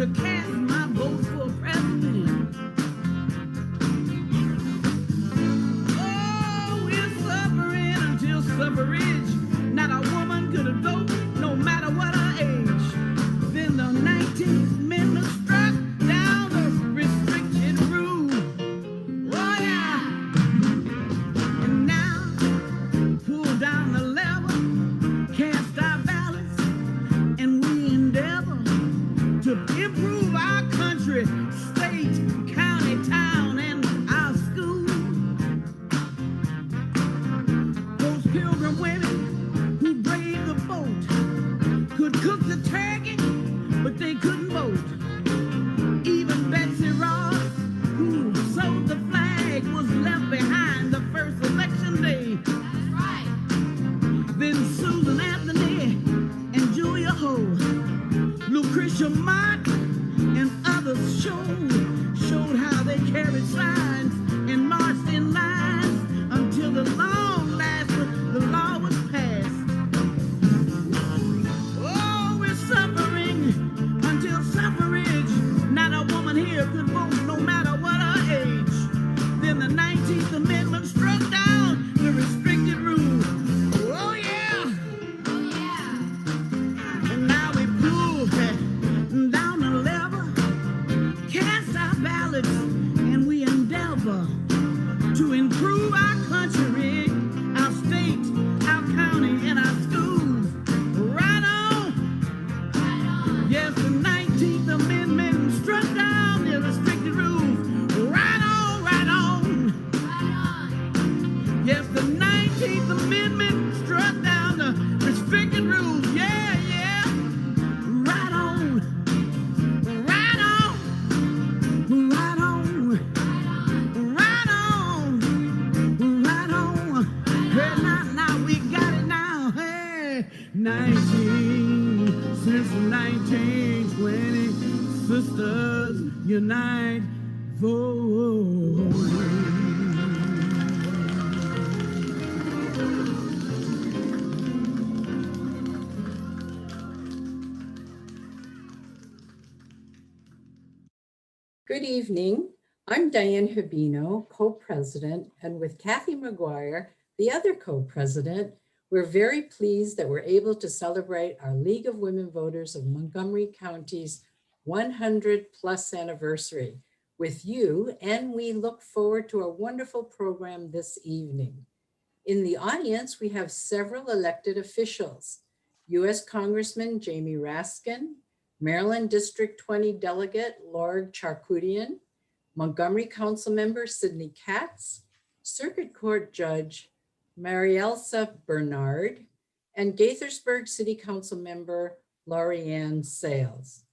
to cast my vote for president. Oh, we're suffering until suffrage. Not a woman could vote, no matter what her age. Then the 19th Amendment struck down the restriction rule. Oh yeah. And now, pull down the lever, cast our ballots, and we endeavor to improve our country, state, county, town, and our school. Those pilgrim women who braved the boat could cook the turkey, but they couldn't vote. Even Betsy Ross, who sewed the flag, was left behind the first election day. That's right. Then Susan Anthony and Julia Ho, Lucretia Mott, and others showed how they carried signs and marched in lines until the long last the law was passed. Oh, we're suffering until suffrage. Not a woman here could vote, no matter what her age. Then the 19th Amendment struck down the restricted rule. Oh yeah. Oh yeah. And now we pull down the lever, cast our ballots, and we endeavor to improve our country, our state, our county, and our schools. Right on. Right on. Yes, the 19th Amendment struck down the restricted rules. Right on, right on. Right on. Yes, the 19th Amendment struck down the restricted rules. Yeah, yeah. Right on. Right on. Right on. Right on. Right on. Hey, now we got it now. Hey, 19 since 1920, sisters unite, vote. Good evening. I'm Diane Habino, co-president, and with Kathy McGuire, the other co-president, we're very pleased that we're able to celebrate our League of Women Voters of Montgomery County's 100 plus anniversary with you, and we look forward to a wonderful program this evening. In the audience, we have several elected officials: U.S. Congressman Jamie Raskin, Maryland District 20 Delegate Laura Charkoudian, Montgomery Council Member Sidney Katz, Circuit Court Judge Marielsa Bernard, and Gaithersburg City Council Member Lorianne Sales.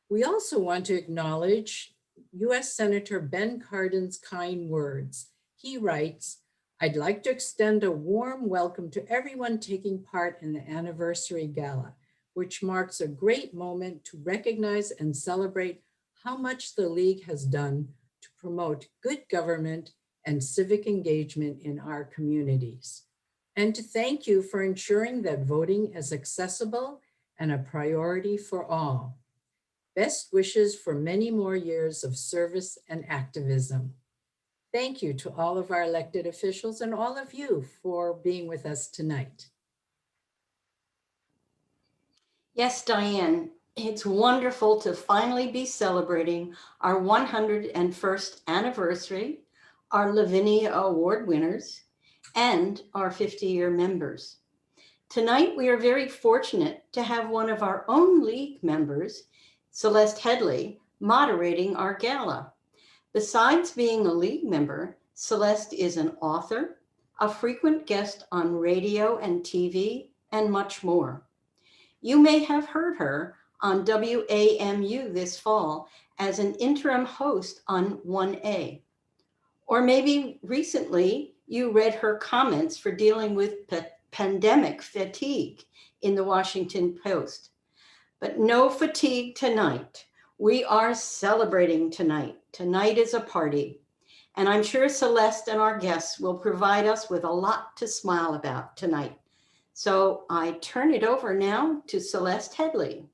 We also want to acknowledge U.S. Senator Ben Cardin's kind words. He writes, "I'd like to extend a warm welcome to everyone taking part in the Anniversary Gala, which marks a great moment to recognize and celebrate how much the League has done to promote good government and civic engagement in our communities, and to thank you for ensuring that voting is accessible and a priority for all. Best wishes for many more years of service and activism." Thank you to all of our elected officials and all of you for being with us tonight. Yes, Diane, it's wonderful to finally be celebrating our 101st anniversary, our Lavinia Award winners, and our 50-year members. Tonight, we are very fortunate to have one of our own League members, Celeste Headley, moderating our gala. Besides being a League member, Celeste is an author, a frequent guest on radio and TV, and much more. You may have heard her on WAMU this fall as an interim host on 1A. Or maybe recently you read her comments for dealing with pandemic fatigue in the Washington Post. But no fatigue tonight. We are celebrating tonight. Tonight is a party. And I'm sure Celeste and our guests will provide us with a lot to smile about tonight. So I turn it over now to Celeste Headley.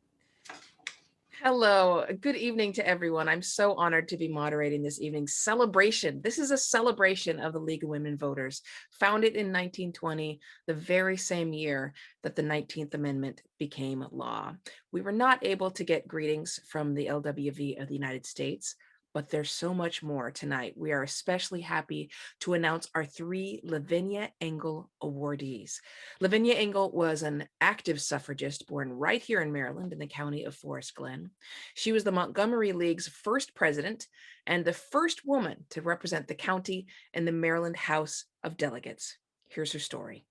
Hello, good evening to everyone. I'm so honored to be moderating this evening's celebration. This is a celebration of the League of Women Voters, founded in 1920, the very same year that the 19th Amendment became law. We were not able to get greetings from the LWV of the United States, but there's so much more tonight. We are especially happy to announce our 3 Lavinia Engel awardees. Lavinia Engel was an active suffragist born right here in Maryland in the county of Forest Glen. She was the Montgomery League's first president and the first woman to represent the county in the Maryland House of Delegates. Here's her story.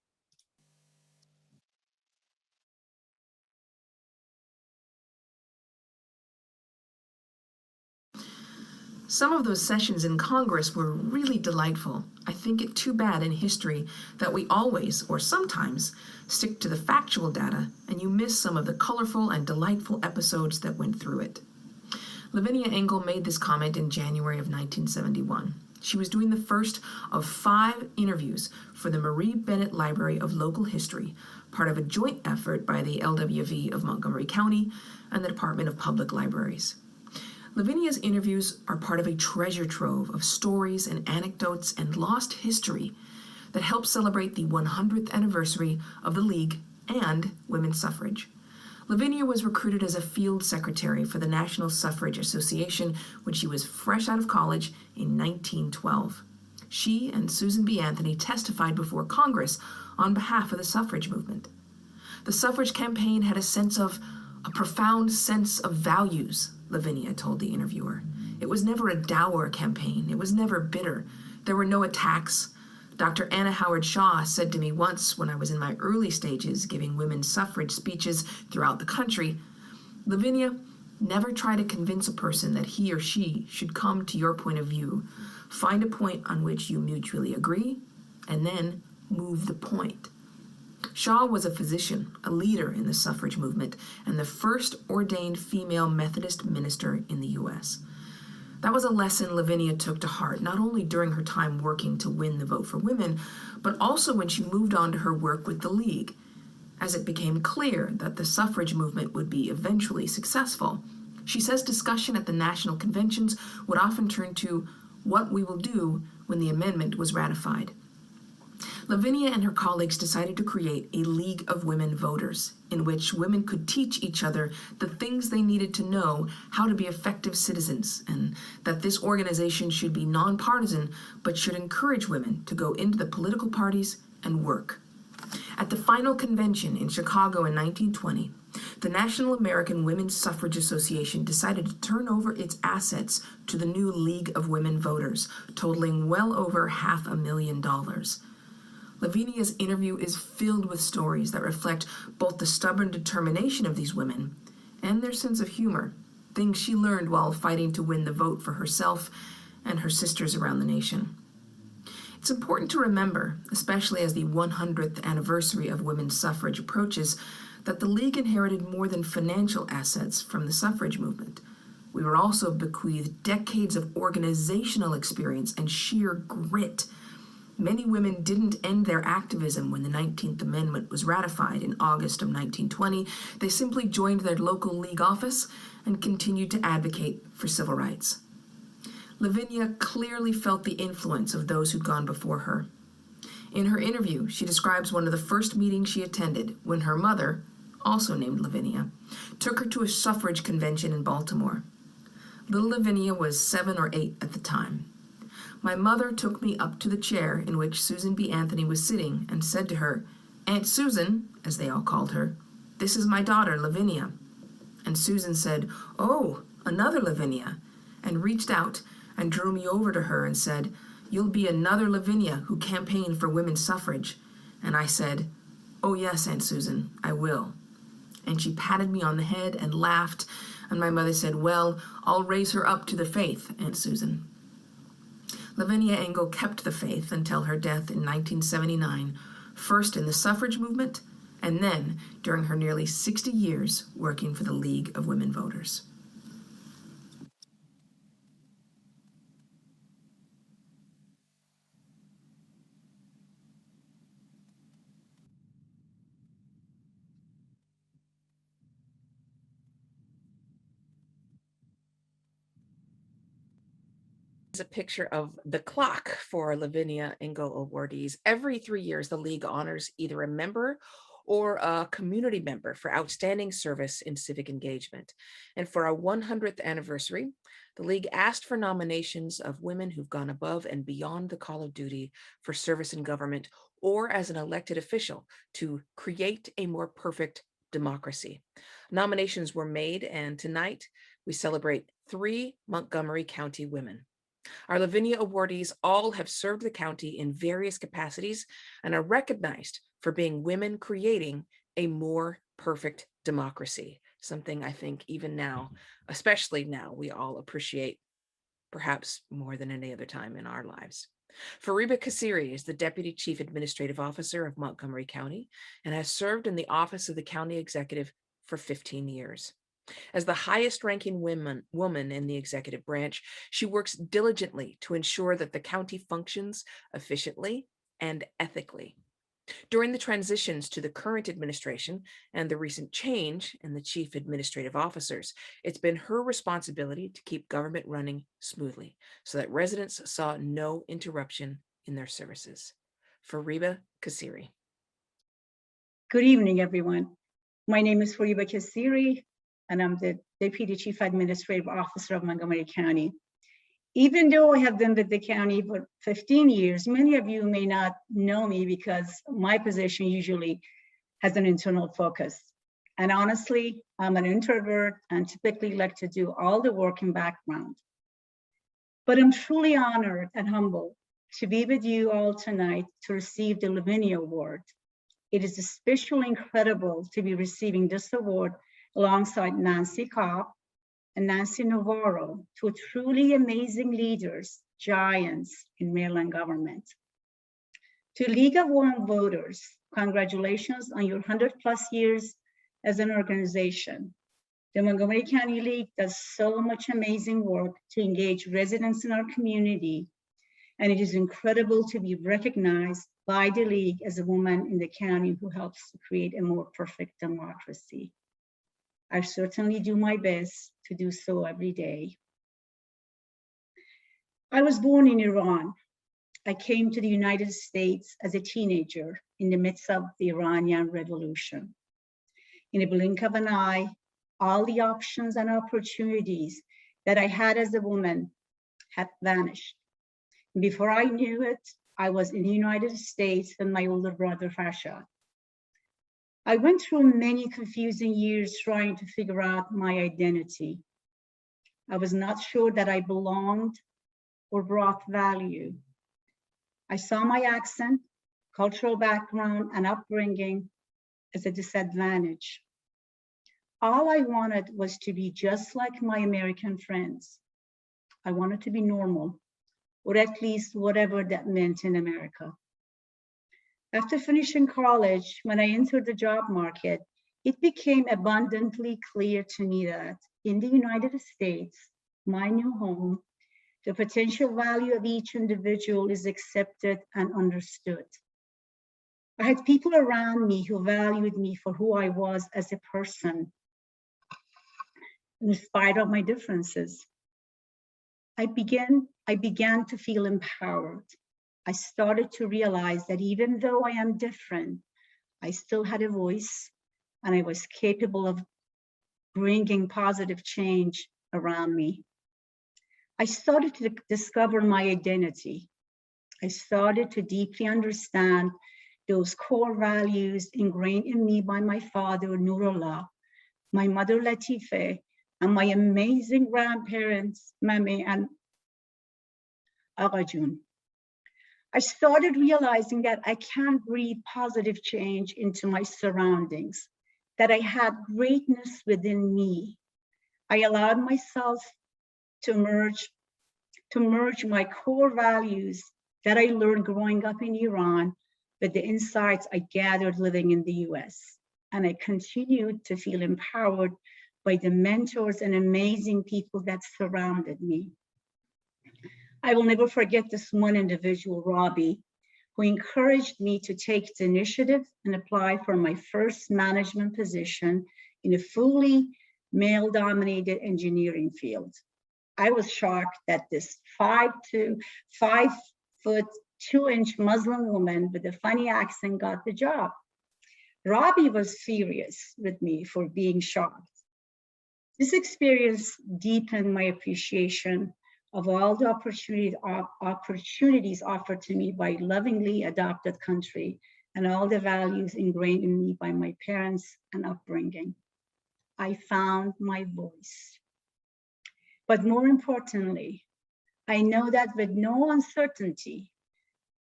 Some of those sessions in Congress were really delightful. I think it too bad in history that we always, or sometimes, stick to the factual data and you miss some of the colorful and delightful episodes that went through it. Lavinia Engel made this comment in January of 1971. She was doing the first of 5 interviews for the Marie Bennett Library of Local History, part of a joint effort by the LWV of Montgomery County and the Department of Public Libraries. Lavinia's interviews are part of a treasure trove of stories and anecdotes and lost history that help celebrate the 100th anniversary of the League and women's suffrage. Lavinia was recruited as a field secretary for the National Suffrage Association when she was fresh out of college in 1912. She and Susan B. Anthony testified before Congress on behalf of the suffrage movement. The suffrage campaign had a profound sense of values, Lavinia told the interviewer. It was never a dour campaign. It was never bitter. There were no attacks. Dr. Anna Howard Shaw said to me once when I was in my early stages giving women's suffrage speeches throughout the country, Lavinia, never try to convince a person that he or she should come to your point of view. Find a point on which you mutually agree, and then move the point. Shaw was a physician, a leader in the suffrage movement, and the first ordained female Methodist minister in the U.S. That was a lesson Lavinia took to heart, not only during her time working to win the vote for women, but also when she moved on to her work with the League. As it became clear that the suffrage movement would be eventually successful, she says discussion at the national conventions would often turn to what we will do when the amendment was ratified. Lavinia and her colleagues decided to create a League of Women Voters, in which women could teach each other the things they needed to know how to be effective citizens, and that this organization should be nonpartisan, but should encourage women to go into the political parties and work. At the final convention in Chicago in 1920, the National American Women's Suffrage Association decided to turn over its assets to the new League of Women Voters, totaling well over $500,000. Lavinia's interview is filled with stories that reflect both the stubborn determination of these women and their sense of humor, things she learned while fighting to win the vote for herself and her sisters around the nation. It's important to remember, especially as the 100th anniversary of women's suffrage approaches, that the League inherited more than financial assets from the suffrage movement. We were also bequeathed decades of organizational experience and sheer grit. Many women didn't end their activism when the 19th Amendment was ratified in August of 1920. They simply joined their local League office and continued to advocate for civil rights. Lavinia clearly felt the influence of those who'd gone before her. In her interview, she describes one of the first meetings she attended when her mother, also named Lavinia, took her to a suffrage convention in Baltimore. Little Lavinia was 7 or 8 at the time. My mother took me up to the chair in which Susan B. Anthony was sitting and said to her, "Aunt Susan," as they all called her, "this is my daughter, Lavinia." And Susan said, "Oh, another Lavinia," and reached out and drew me over to her and said, "You'll be another Lavinia who campaigned for women's suffrage." And I said, "Oh yes, Aunt Susan, I will." And she patted me on the head and laughed, and my mother said, "Well, I'll raise her up to the faith, Aunt Susan." Lavinia Engel kept the faith until her death in 1979, first in the suffrage movement, and then during her nearly 60 years working for the League of Women Voters. is a picture of the clock for Lavinia and LWV awardees. Every 3 years, the League honors either a member or a community member for outstanding service in civic engagement. And for our 100th anniversary, the League asked for nominations of women who've gone above and beyond the call of duty for service in government or as an elected official to create a more perfect democracy. Nominations were made, and tonight we celebrate 3 Montgomery County women. Our Lavinia awardees all have served the county in various capacities and are recognized for being women creating a more perfect democracy, something I think even now, especially now, we all appreciate perhaps more than any other time in our lives. Fariba Kassiri is the Deputy Chief Administrative Officer of Montgomery County and has served in the office of the county executive for 15 years. As the highest ranking woman in the executive branch, she works diligently to ensure that the county functions efficiently and ethically. During the transitions to the current administration and the recent change in the chief administrative officers, it's been her responsibility to keep government running smoothly so that residents saw no interruption in their services. Fariba Kassiri. Good evening, everyone. My name is Fariba Kassiri, and I'm the Deputy Chief Administrative Officer of Montgomery County. Even though I have been with the county for 15 years, many of you may not know me because my position usually has an internal focus. And honestly, I'm an introvert and typically like to do all the work in background. But I'm truly honored and humbled to be with you all tonight to receive the Lavinia Award. It is especially incredible to be receiving this award alongside Nancy Cobb and Nancy Navarro, 2 truly amazing leaders, giants in Maryland government. To League of Women Voters, congratulations on your 100+ years as an organization. The Montgomery County League does so much amazing work to engage residents in our community, and it is incredible to be recognized by the League as a woman in the county who helps to create a more perfect democracy. I certainly do my best to do so every day. I was born in Iran. I came to the United States as a teenager in the midst of the Iranian Revolution. In a blink of an eye, all the options and opportunities that I had as a woman had vanished. Before I knew it, I was in the United States with my older brother, Farshad. I went through many confusing years trying to figure out my identity. I was not sure that I belonged or brought value. I saw my accent, cultural background, and upbringing as a disadvantage. All I wanted was to be just like my American friends. I wanted to be normal, or at least whatever that meant in America. After finishing college, when I entered the job market, it became abundantly clear to me that in the United States, my new home, the potential value of each individual is accepted and understood. I had people around me who valued me for who I was as a person, in spite of my differences. I began to feel empowered. I started to realize that even though I am different, I still had a voice and I was capable of bringing positive change around me. I started to discover my identity. I started to deeply understand those core values ingrained in me by my father, Nurullah, my mother, Latife, and my amazing grandparents, Mame and Agajun. I started realizing that I can breathe positive change into my surroundings, that I had greatness within me. I allowed myself to merge my core values that I learned growing up in Iran with the insights I gathered living in the US. And I continued to feel empowered by the mentors and amazing people that surrounded me. I will never forget this one individual, Robbie, who encouraged me to take the initiative and apply for my first management position in a fully male-dominated engineering field. I was shocked that this 5'2" Muslim woman with a funny accent got the job. Robbie was furious with me for being shocked. This experience deepened my appreciation of all the opportunities offered to me by lovingly adopted country and all the values ingrained in me by my parents and upbringing. I found my voice. But more importantly, I know that with no uncertainty,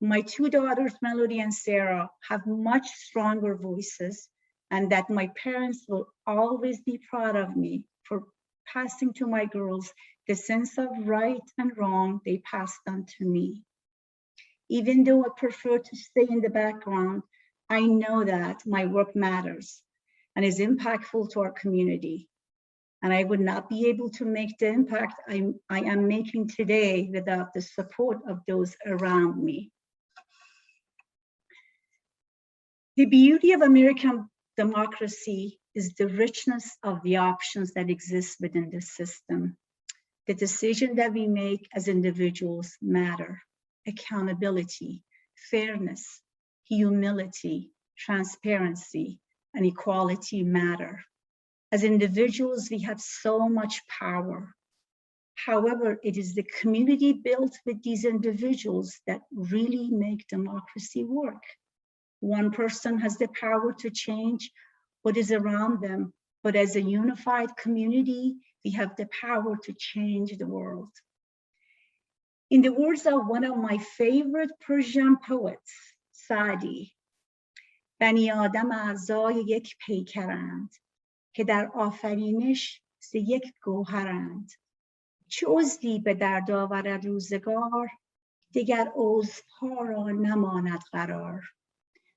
my two daughters, Melody and Sarah, have much stronger voices, and that my parents will always be proud of me for passing to my girls the sense of right and wrong they passed on to me. Even though I prefer to stay in the background, I know that my work matters and is impactful to our community. And I would not be able to make the impact I am making today without the support of those around me. The beauty of American democracy is the richness of the options that exist within the system. The decision that we make as individuals matter. Accountability, fairness, humility, transparency, and equality matter. As individuals, we have so much power. However, it is the community built with these individuals that really make democracy work. One person has the power to change what is around them, but as a unified community, we have the power to change the world. In the words of one of my favorite Persian poets, Saadi, بنی آدم اعضای یک پیکرند که در آفرینش ز یک گوهرند. چه عضوی به درد آورد روزگار، دیگر عضوها را نماند قرار.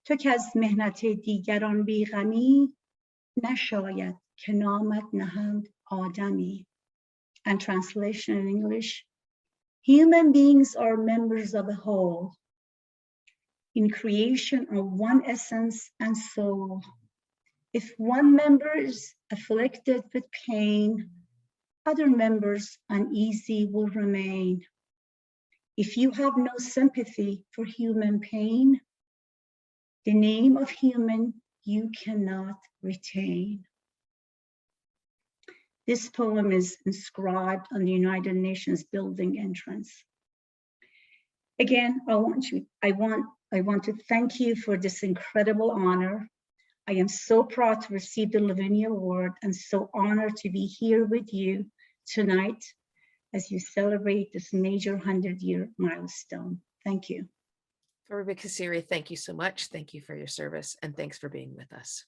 تو که از مهنت دیگران بیغمی، نشاید که نامت نهند آدمی. And translation in English, human beings are members of a whole, in creation of one essence and soul. If one member is afflicted with pain, other members uneasy will remain. If you have no sympathy for human pain, the name of human you cannot retain. This poem is inscribed on the United Nations building entrance. Again, I want to thank you for this incredible honor. I am so proud to receive the Lavinia Award and so honored to be here with you tonight as you celebrate this major 100-year milestone. Thank you. Fariba Kassiri, thank you so much. Thank you for your service and thanks for being with us.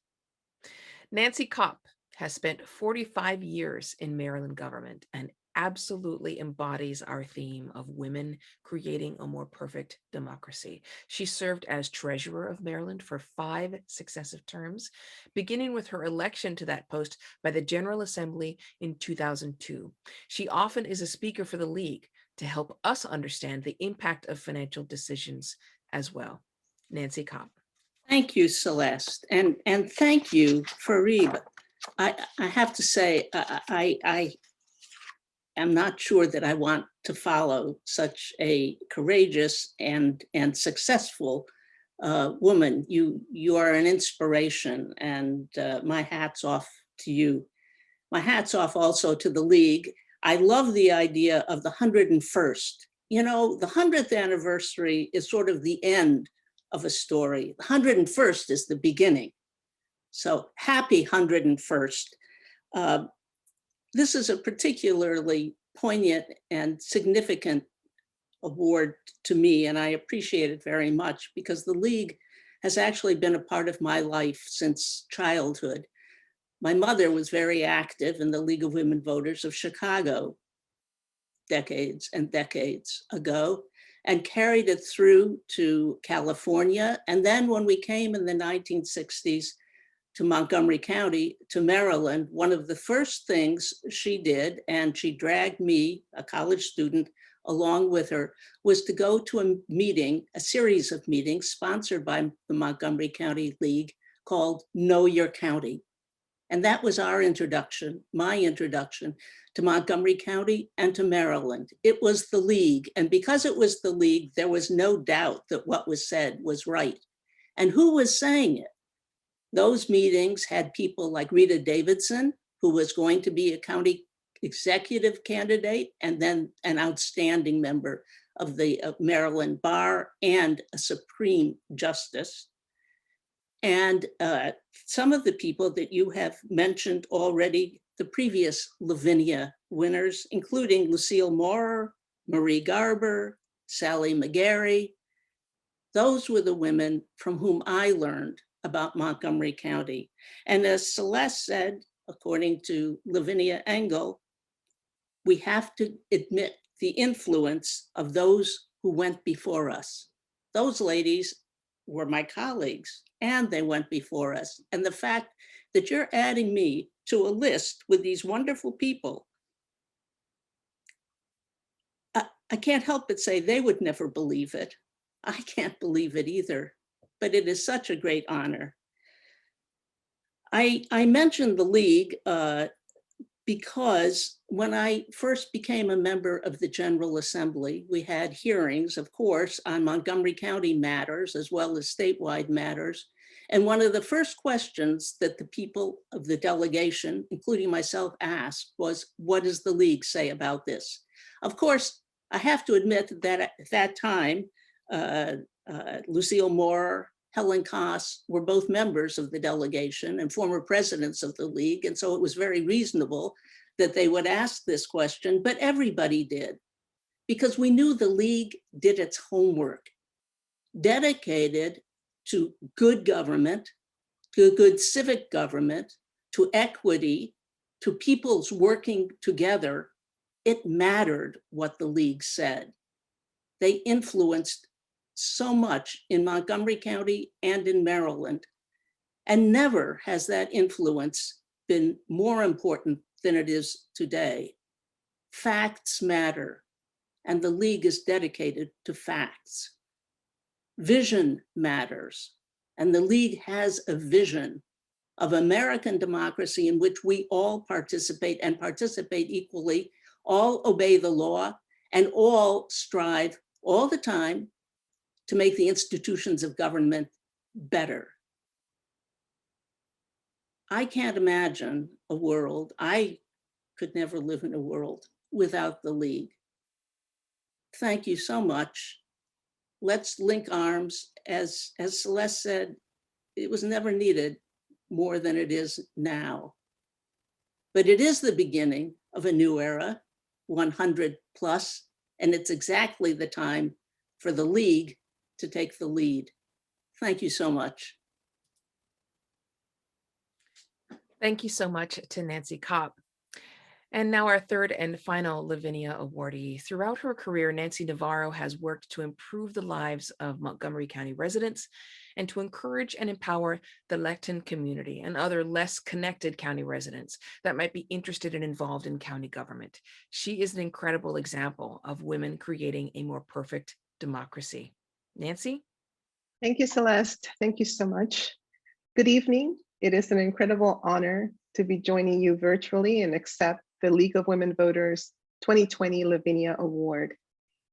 Nancy Kopp has spent 45 years in Maryland government and absolutely embodies our theme of women creating a more perfect democracy. She served as treasurer of Maryland for 5 successive terms, beginning with her election to that post by the General Assembly in 2002. She often is a speaker for the League to help us understand the impact of financial decisions as well. Nancy Kopp. Thank you, Celeste, and thank you, Fariba. I have to say, I am not sure that I want to follow such a courageous and successful woman. You are an inspiration, and my hat's off to you. My hat's off also to the League. I love the idea of the 101st. You know, the 100th anniversary is sort of the end of a story. The 101st is the beginning. So happy 101st. This is a particularly poignant and significant award to me, and I appreciate it very much because the League has actually been a part of my life since childhood. My mother was very active in the League of Women Voters of Chicago decades and decades ago, and carried it through to California. And then when we came in the 1960s to Montgomery County, to Maryland, one of the first things she did, and she dragged me, a college student, along with her, was to go to a meeting, a series of meetings sponsored by the Montgomery County League called Know Your County. And that was our introduction, my introduction to Montgomery County and to Maryland. It was the League. And because it was the League, there was no doubt that what was said was right. And who was saying it? Those meetings had people like Rita Davidson, who was going to be a county executive candidate and then an outstanding member of the Maryland Bar and a Supreme Justice. And some of the people that you have mentioned already, the previous Lavinia winners, including Lucille Moore, Marie Garber, Sally McGarry. Those were the women from whom I learned about Montgomery County. And as Celeste said, according to Lavinia Engel, we have to admit the influence of those who went before us. Those ladies were my colleagues and they went before us. And the fact that you're adding me to a list with these wonderful people, I can't help but say they would never believe it. I can't believe it either, but it is such a great honor. I mentioned the League because when I first became a member of the General Assembly, we had hearings, of course, on Montgomery County matters as well as statewide matters. And one of the first questions that the people of the delegation, including myself, asked was, what does the League say about this? Of course, I have to admit that at that time, Lucille Moore, Helen Koss were both members of the delegation and former presidents of the League. And so it was very reasonable that they would ask this question, but everybody did, because we knew the League did its homework, dedicated to good government, to good civic government, to equity, to people's working together. It mattered what the League said. They influenced so much in Montgomery County and in Maryland. And never has that influence been more important than it is today. Facts matter, and the League is dedicated to facts. Vision matters, and the League has a vision of American democracy in which we all participate and participate equally, all obey the law, and all strive all the time to make the institutions of government better. I can't imagine a world, I could never live in a world without the League. Thank you so much. Let's link arms. As Celeste said, it was never needed more than it is now. But it is the beginning of a new era, 100 plus, and it's exactly the time for the League to take the lead. Thank you so much. Thank you so much to Nancy Kopp. And now our third and final Lavinia awardee. Throughout her career, Nancy Navarro has worked to improve the lives of Montgomery County residents and to encourage and empower the Lecton community and other less connected county residents that might be interested and involved in county government. She is an incredible example of women creating a more perfect democracy. Nancy? Thank you, Celeste. Thank you so much. Good evening. It is an incredible honor to be joining you virtually and accept the League of Women Voters 2020 Lavinia Award.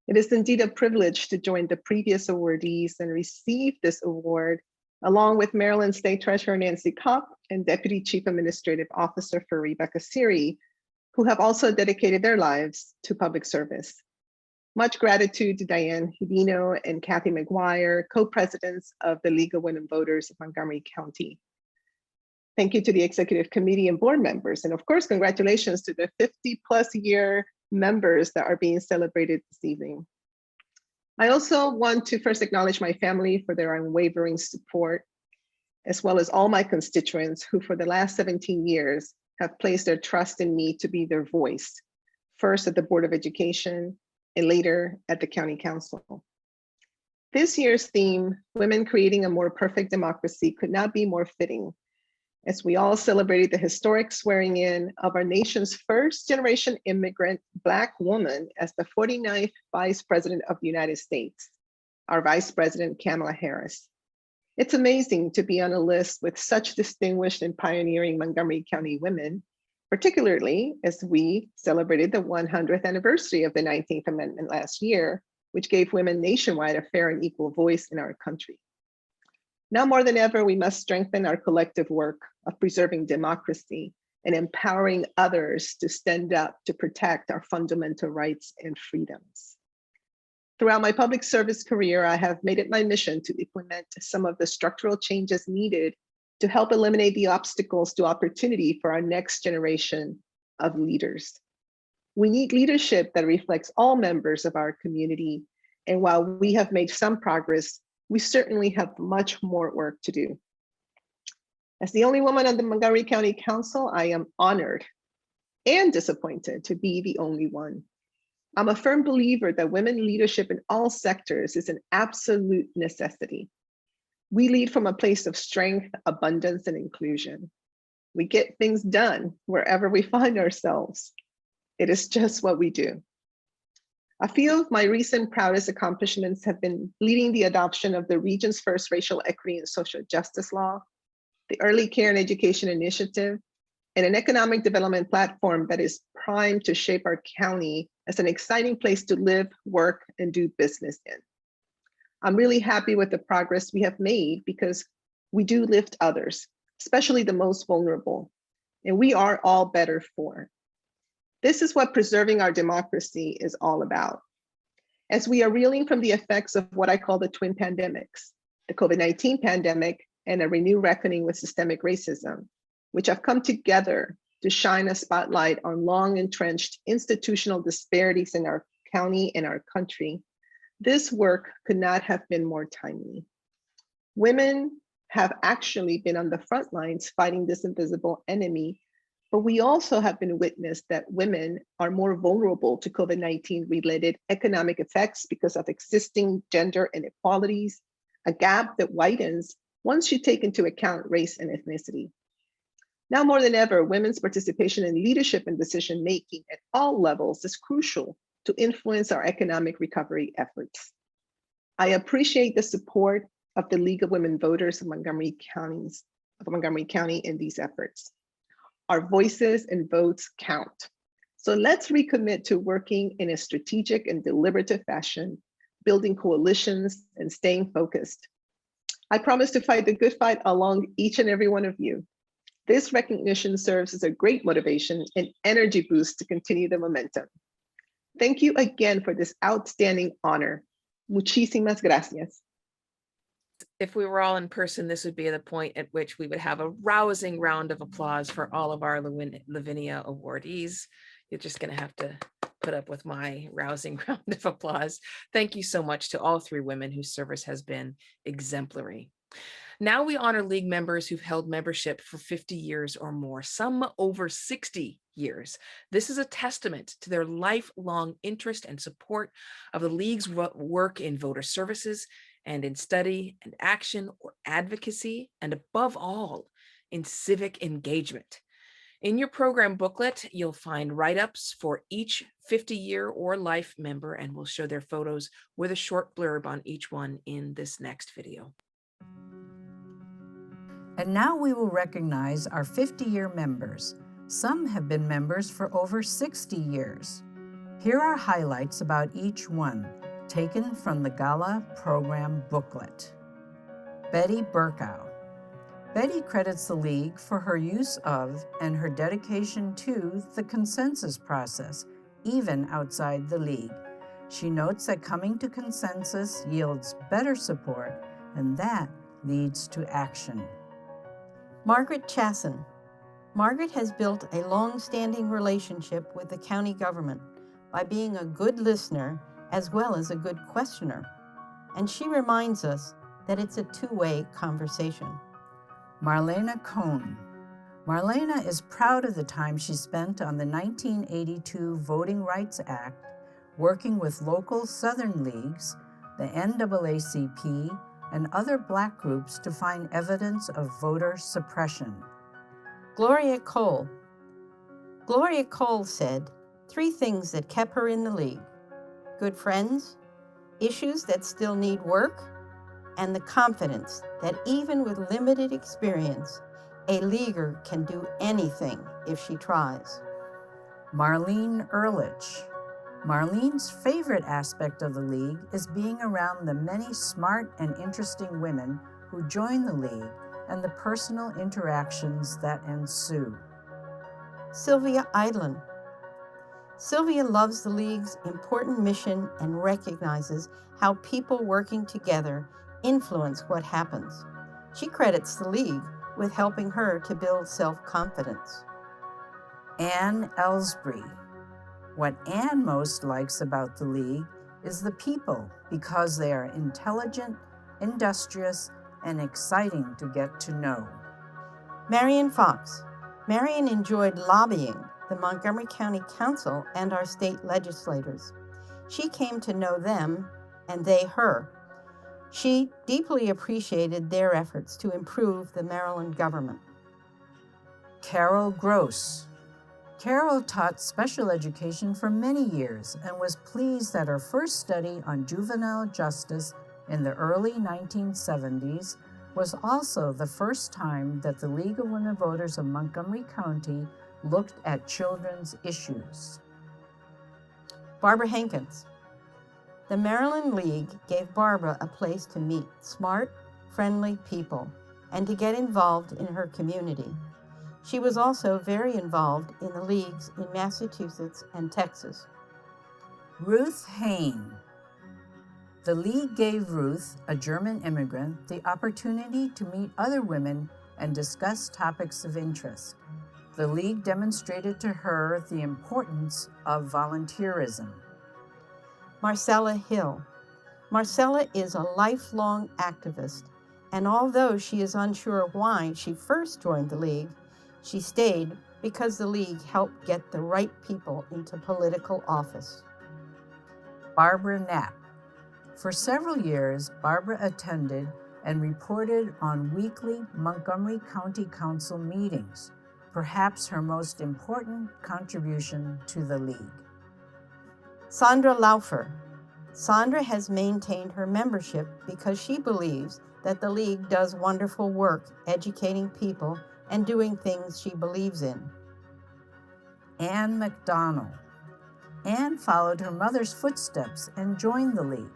It is indeed a privilege to join the previous awardees and receive this award along with Maryland State Treasurer Nancy Kopp and Deputy Chief Administrative Officer for Rebecca Siri, who have also dedicated their lives to public service. Much gratitude to Diane Hibino and Kathy McGuire, co-presidents of the League of Women Voters of Montgomery County. Thank you to the executive committee and board members. And of course, congratulations to the 50+ year members that are being celebrated this evening. I also want to first acknowledge my family for their unwavering support, as well as all my constituents who for the last 17 years have placed their trust in me to be their voice, first at the Board of Education and later at the County Council. This year's theme, Women Creating a More Perfect Democracy, could not be more fitting, as we all celebrated the historic swearing in of our nation's first generation immigrant Black woman as the 49th Vice President of the United States, our Vice President Kamala Harris. It's amazing to be on a list with such distinguished and pioneering Montgomery County women, particularly as we celebrated the 100th anniversary of the 19th Amendment last year, which gave women nationwide a fair and equal voice in our country. Now more than ever, we must strengthen our collective work of preserving democracy and empowering others to stand up to protect our fundamental rights and freedoms. Throughout my public service career, I have made it my mission to implement some of the structural changes needed to help eliminate the obstacles to opportunity for our next generation of leaders. We need leadership that reflects all members of our community. And while we have made some progress, we certainly have much more work to do. As the only woman on the Montgomery County Council, I am honored and disappointed to be the only one. I'm a firm believer that women leadership in all sectors is an absolute necessity. We lead from a place of strength, abundance, and inclusion. We get things done wherever we find ourselves. It is just what we do. A few of my recent proudest accomplishments have been leading the adoption of the region's first racial equity and social justice law, the Early Care and Education Initiative, and an economic development platform that is primed to shape our county as an exciting place to live, work, and do business in. I'm really happy with the progress we have made because we do lift others, especially the most vulnerable, and we are all better for. This is what preserving our democracy is all about. As we are reeling from the effects of what I call the twin pandemics, the COVID-19 pandemic and a renewed reckoning with systemic racism, which have come together to shine a spotlight on long entrenched institutional disparities in our county and our country, this work could not have been more timely. Women have actually been on the front lines fighting this invisible enemy, but we also have been witness that women are more vulnerable to COVID-19 related economic effects because of existing gender inequalities, a gap that widens once you take into account race and ethnicity. Now more than ever, women's participation in leadership and decision-making at all levels is crucial to influence our economic recovery efforts. I appreciate the support of the League of Women Voters of Montgomery County in these efforts. Our voices and votes count. So let's recommit to working in a strategic and deliberative fashion, building coalitions and staying focused. I promise to fight the good fight along each and every one of you. This recognition serves as a great motivation and energy boost to continue the momentum. Thank you again for this outstanding honor. Muchísimas gracias. If we were all in person, this would be the point at which we would have a rousing round of applause for all of our Lavinia awardees. You're just going to have to put up with my rousing round of applause. Thank you so much to all three women whose service has been exemplary. Now we honor League members who've held membership for 50 years or more, some over 60 years. This is a testament to their lifelong interest and support of the League's work in voter services and in study and action or advocacy, and above all, in civic engagement. In your program booklet, you'll find write-ups for each 50-year or life member, and we'll show their photos with a short blurb on each one in this next video. And now we will recognize our 50-year members. Some have been members for over 60 years. Here are highlights about each one, taken from the Gala program booklet. Betty Burkow. Betty credits the League for her use of and her dedication to the consensus process, even outside the League. She notes that coming to consensus yields better support, and that leads to action. Margaret Chasson. Margaret has built a long-standing relationship with the county government by being a good listener as well as a good questioner. And she reminds us that it's a two-way conversation. Marlena Cohn. Marlena is proud of the time she spent on the 1982 Voting Rights Act, working with local Southern leagues, the NAACP, and other Black groups to find evidence of voter suppression. Gloria Cole. Gloria Cole said 3 things that kept her in the League: good friends, issues that still need work, and the confidence that even with limited experience, a leaguer can do anything if she tries. Marlene Ehrlich. Marlene's favorite aspect of the League is being around the many smart and interesting women who join the League and the personal interactions that ensue. Sylvia Eidlin. Sylvia loves the League's important mission and recognizes how people working together influence what happens. She credits the League with helping her to build self-confidence. Anne Ellsbury. What Anne most likes about the League is the people because they are intelligent, industrious, and exciting to get to know. Marion Fox. Marion enjoyed lobbying the Montgomery County Council and our state legislators. She came to know them and they her. She deeply appreciated their efforts to improve the Maryland government. Carol Gross. Carol taught special education for many years and was pleased that her first study on juvenile justice in the early 1970s was also the first time that the League of Women Voters of Montgomery County looked at children's issues. Barbara Hankins. The Maryland League gave Barbara a place to meet smart, friendly people and to get involved in her community. She was also very involved in the leagues in Massachusetts and Texas. Ruth Hain. The League gave Ruth, a German immigrant, the opportunity to meet other women and discuss topics of interest. The League demonstrated to her the importance of volunteerism. Marcella Hill. Marcella is a lifelong activist, and although she is unsure why she first joined the League, she stayed because the League helped get the right people into political office. Barbara Knapp. For several years, Barbara attended and reported on weekly Montgomery County Council meetings, perhaps her most important contribution to the League. Sandra Laufer. Sandra has maintained her membership because she believes that the League does wonderful work educating people and doing things she believes in. Anne McDonald. Anne followed her mother's footsteps and joined the League.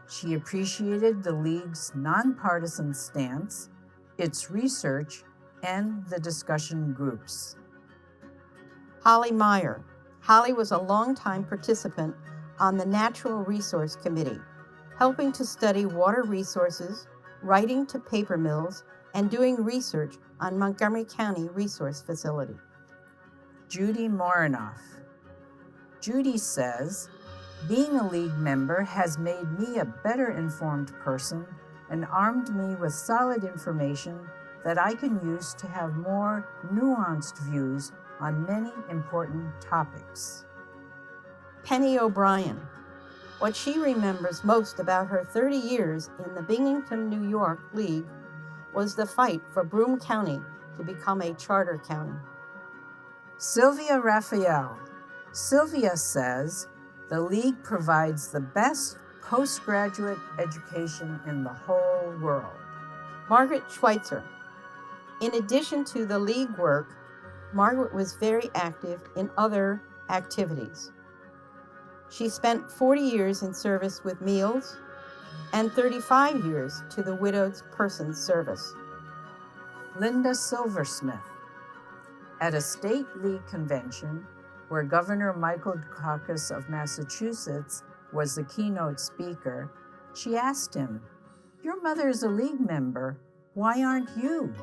She appreciated the League's nonpartisan stance, its research, and the discussion groups. Holly Meyer. Holly was a longtime participant on the Natural Resource Committee, helping to study water resources, writing to paper mills, and doing research on Montgomery County Resource Facility. Judy Morinoff. Judy says, being a League member has made me a better informed person and armed me with solid information that I can use to have more nuanced views on many important topics. Penny O'Brien. What she remembers most about her 30 years in the Binghamton, New York League was the fight for Broome County to become a charter county. Sylvia Raphael. Sylvia says, the League provides the best postgraduate education in the whole world. Margaret Schweitzer. In addition to the League work, Margaret was very active in other activities. She spent 40 years in service with meals and 35 years to the Widowed Persons Service. Linda Silversmith. At a state League convention, where Governor Michael Dukakis of Massachusetts was the keynote speaker, she asked him, "Your mother is a League member. Why aren't you?"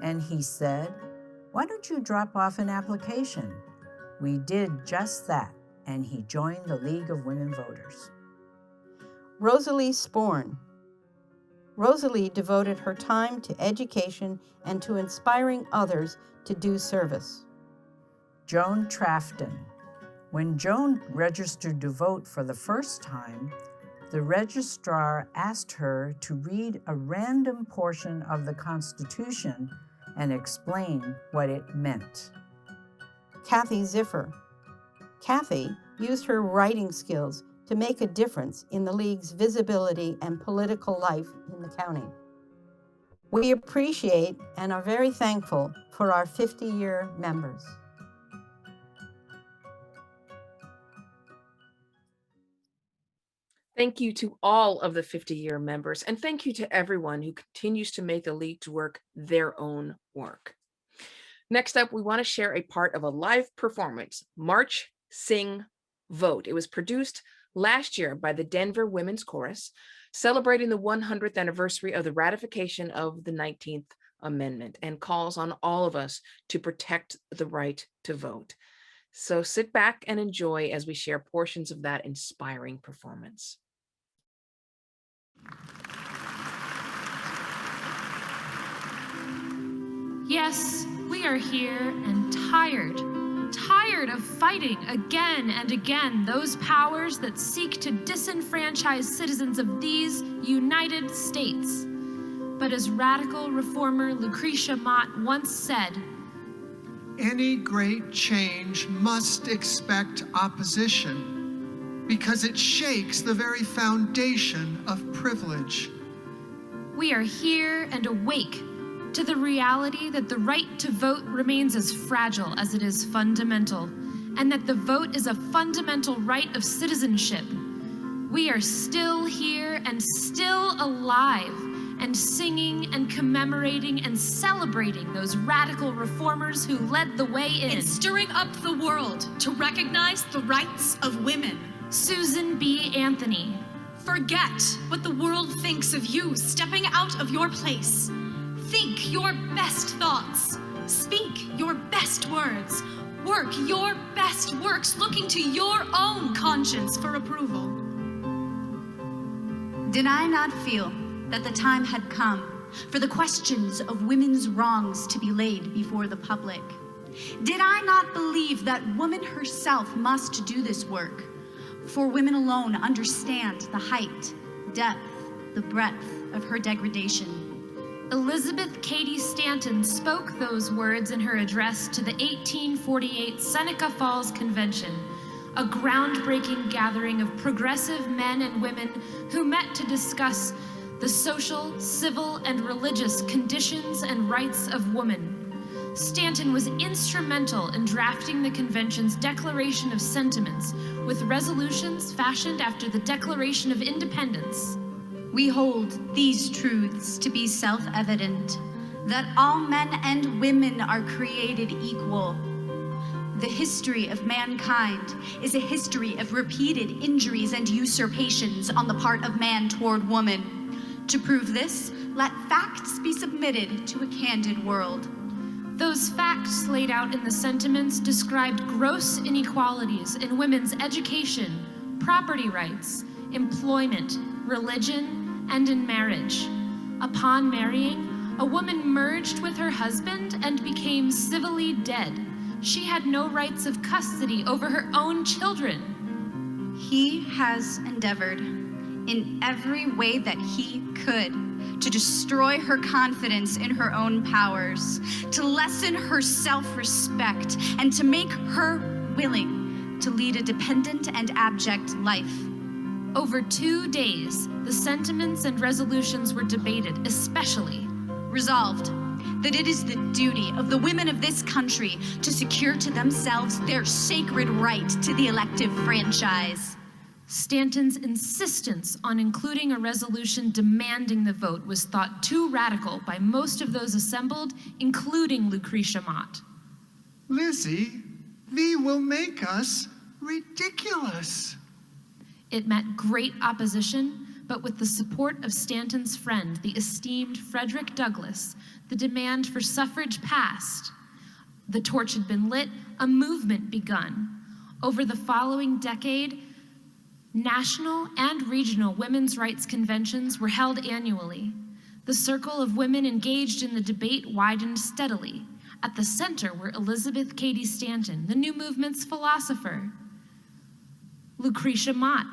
And he said, "Why don't you drop off an application?" We did just that, and he joined the League of Women Voters. Rosalie Sporn. Rosalie devoted her time to education and to inspiring others to do service. Joan Trafton. When Joan registered to vote for the first time, the registrar asked her to read a random portion of the Constitution and explain what it meant. Kathy Ziffer. Kathy used her writing skills to make a difference in the League's visibility and political life in the county. We appreciate and are very thankful for our 50-year members. Thank you to all of the 50-year members, and thank you to everyone who continues to make the League's work their own work. Next up, we want to share a part of a live performance, March, Sing, Vote. It was produced last year by the Denver Women's Chorus, celebrating the 100th anniversary of the ratification of the 19th Amendment, and calls on all of us to protect the right to vote. So sit back and enjoy as we share portions of that inspiring performance. Yes, we are here and tired of fighting again and again those powers that seek to disenfranchise citizens of these United States. But as radical reformer Lucretia Mott once said, "Any great change must expect opposition because it shakes the very foundation of privilege." we are here and awake to the reality that the right to vote remains as fragile as it is fundamental, and that the vote is a fundamental right of citizenship. We are still here and still alive and singing and commemorating and celebrating those radical reformers who led the way in stirring up the world to recognize the rights of women. Susan B. Anthony. Forget what the world thinks of you stepping out of your place. Think your best thoughts. Speak your best words. Work your best works looking to your own conscience for approval. Did I not feel that the time had come for the questions of women's wrongs to be laid before the public? Did I not believe that woman herself must do this work? For women alone understand the height, depth, the breadth of her degradation. Elizabeth Cady Stanton spoke those words in her address to the 1848 Seneca Falls Convention, a groundbreaking gathering of progressive men and women who met to discuss the social, civil, and religious conditions and rights of women. Stanton was instrumental in drafting the convention's Declaration of Sentiments, with resolutions fashioned after the Declaration of Independence. We hold these truths to be self-evident, that all men and women are created equal. The history of mankind is a history of repeated injuries and usurpations on the part of man toward woman. To prove this, let facts be submitted to a candid world. Those facts laid out in the sentiments described gross inequalities in women's education, property rights, employment, religion, and in marriage. Upon marrying, a woman merged with her husband and became civilly dead. She had no rights of custody over her own children. He has endeavored in every way that he could to destroy her confidence in her own powers, to lessen her self-respect, and to make her willing to lead a dependent and abject life. Over 2 days, the sentiments and resolutions were debated, especially resolved that it is the duty of the women of this country to secure to themselves their sacred right to the elective franchise. Stanton's insistence on including a resolution demanding the vote was thought too radical by most of those assembled, including Lucretia Mott. Lizzie, thee will make us ridiculous. It met great opposition, but with the support of Stanton's friend, the esteemed Frederick Douglass, the demand for suffrage passed. The torch had been lit, a movement begun. Over the following decade, national and regional women's rights conventions were held annually. The circle of women engaged in the debate widened steadily. At the center were Elizabeth Cady Stanton, the new movement's philosopher; Lucretia Mott,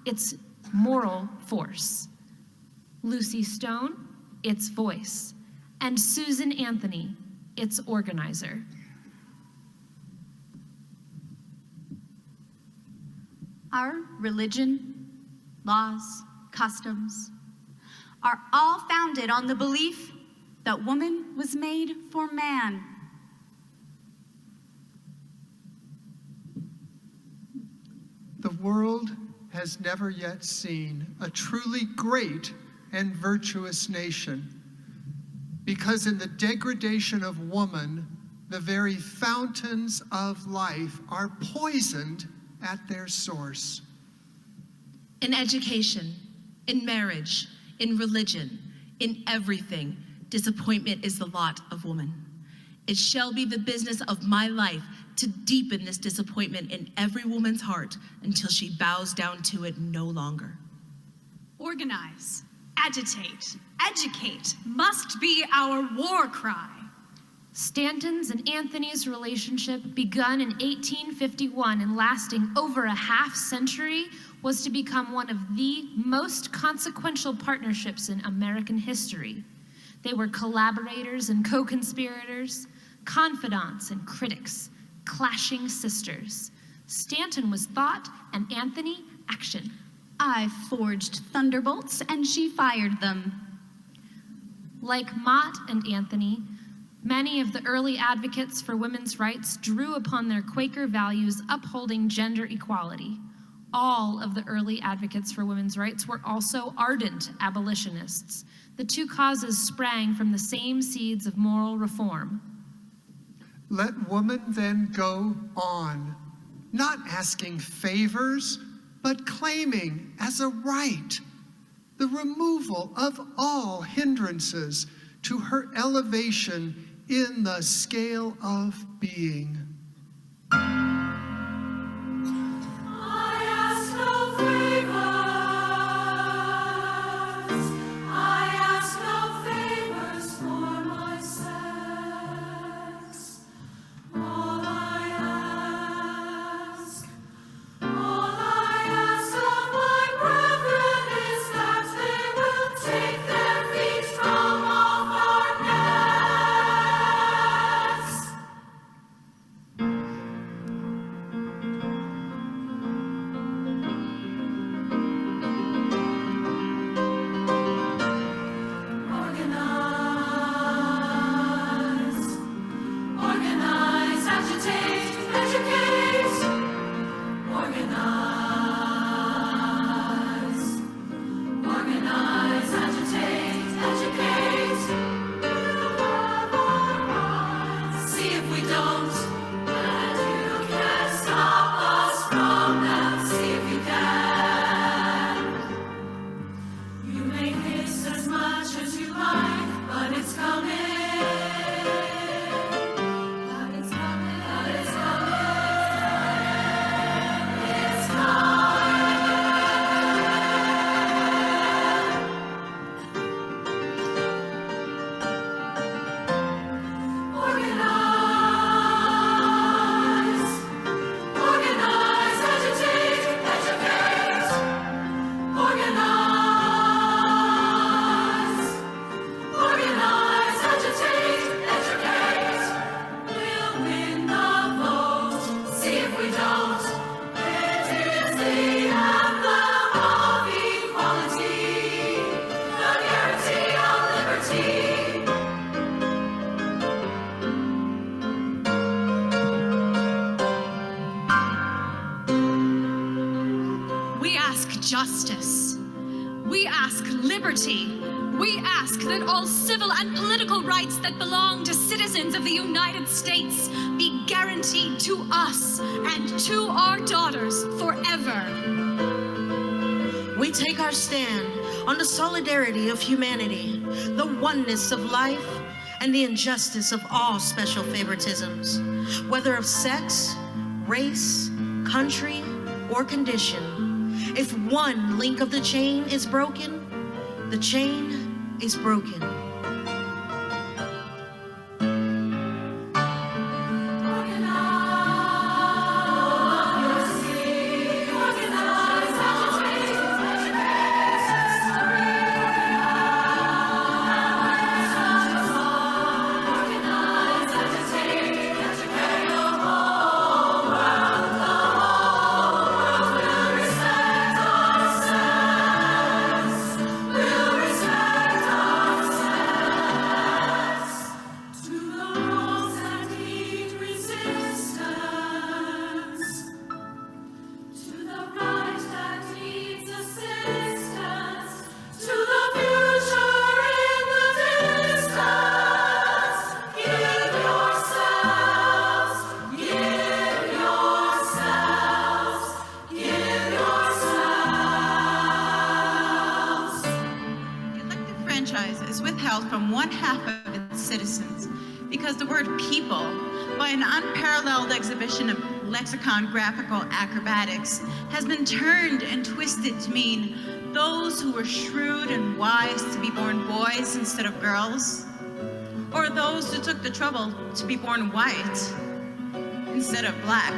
its moral force; Lucy Stone, its voice; and Susan Anthony, its organizer. Our religion, laws, customs are all founded on the belief that woman was made for man. The world has never yet seen a truly great and virtuous nation, because in the degradation of woman, the very fountains of life are poisoned at their source. In education, in marriage, in religion, in everything, disappointment is the lot of woman. It shall be the business of my life to deepen this disappointment in every woman's heart until she bows down to it no longer. Organize, agitate, educate must be our war cry. Stanton's and Anthony's relationship, begun in 1851 and lasting over a half-century, was to become one of the most consequential partnerships in American history. They were collaborators and co-conspirators, confidants and critics, clashing sisters. Stanton was thought and Anthony action. I forged thunderbolts and she fired them. Like Mott and Anthony, many of the early advocates for women's rights drew upon their Quaker values upholding gender equality. All of the early advocates for women's rights were also ardent abolitionists. The two causes sprang from the same seeds of moral reform. Let woman then go on, not asking favors, but claiming as a right the removal of all hindrances to her elevation in the scale of being. Justice. We ask liberty. We ask that all civil and political rights that belong to citizens of the United States be guaranteed to us and to our daughters forever. We take our stand on the solidarity of humanity, the oneness of life, and the injustice of all special favoritisms, whether of sex, race, country, or condition. If one link of the chain is broken, the chain is broken. withheld from one half of its citizens because the word people, by an unparalleled exhibition of lexicon graphical acrobatics, has been turned and twisted to mean those who were shrewd and wise to be born boys instead of girls, or those who took the trouble to be born white instead of black.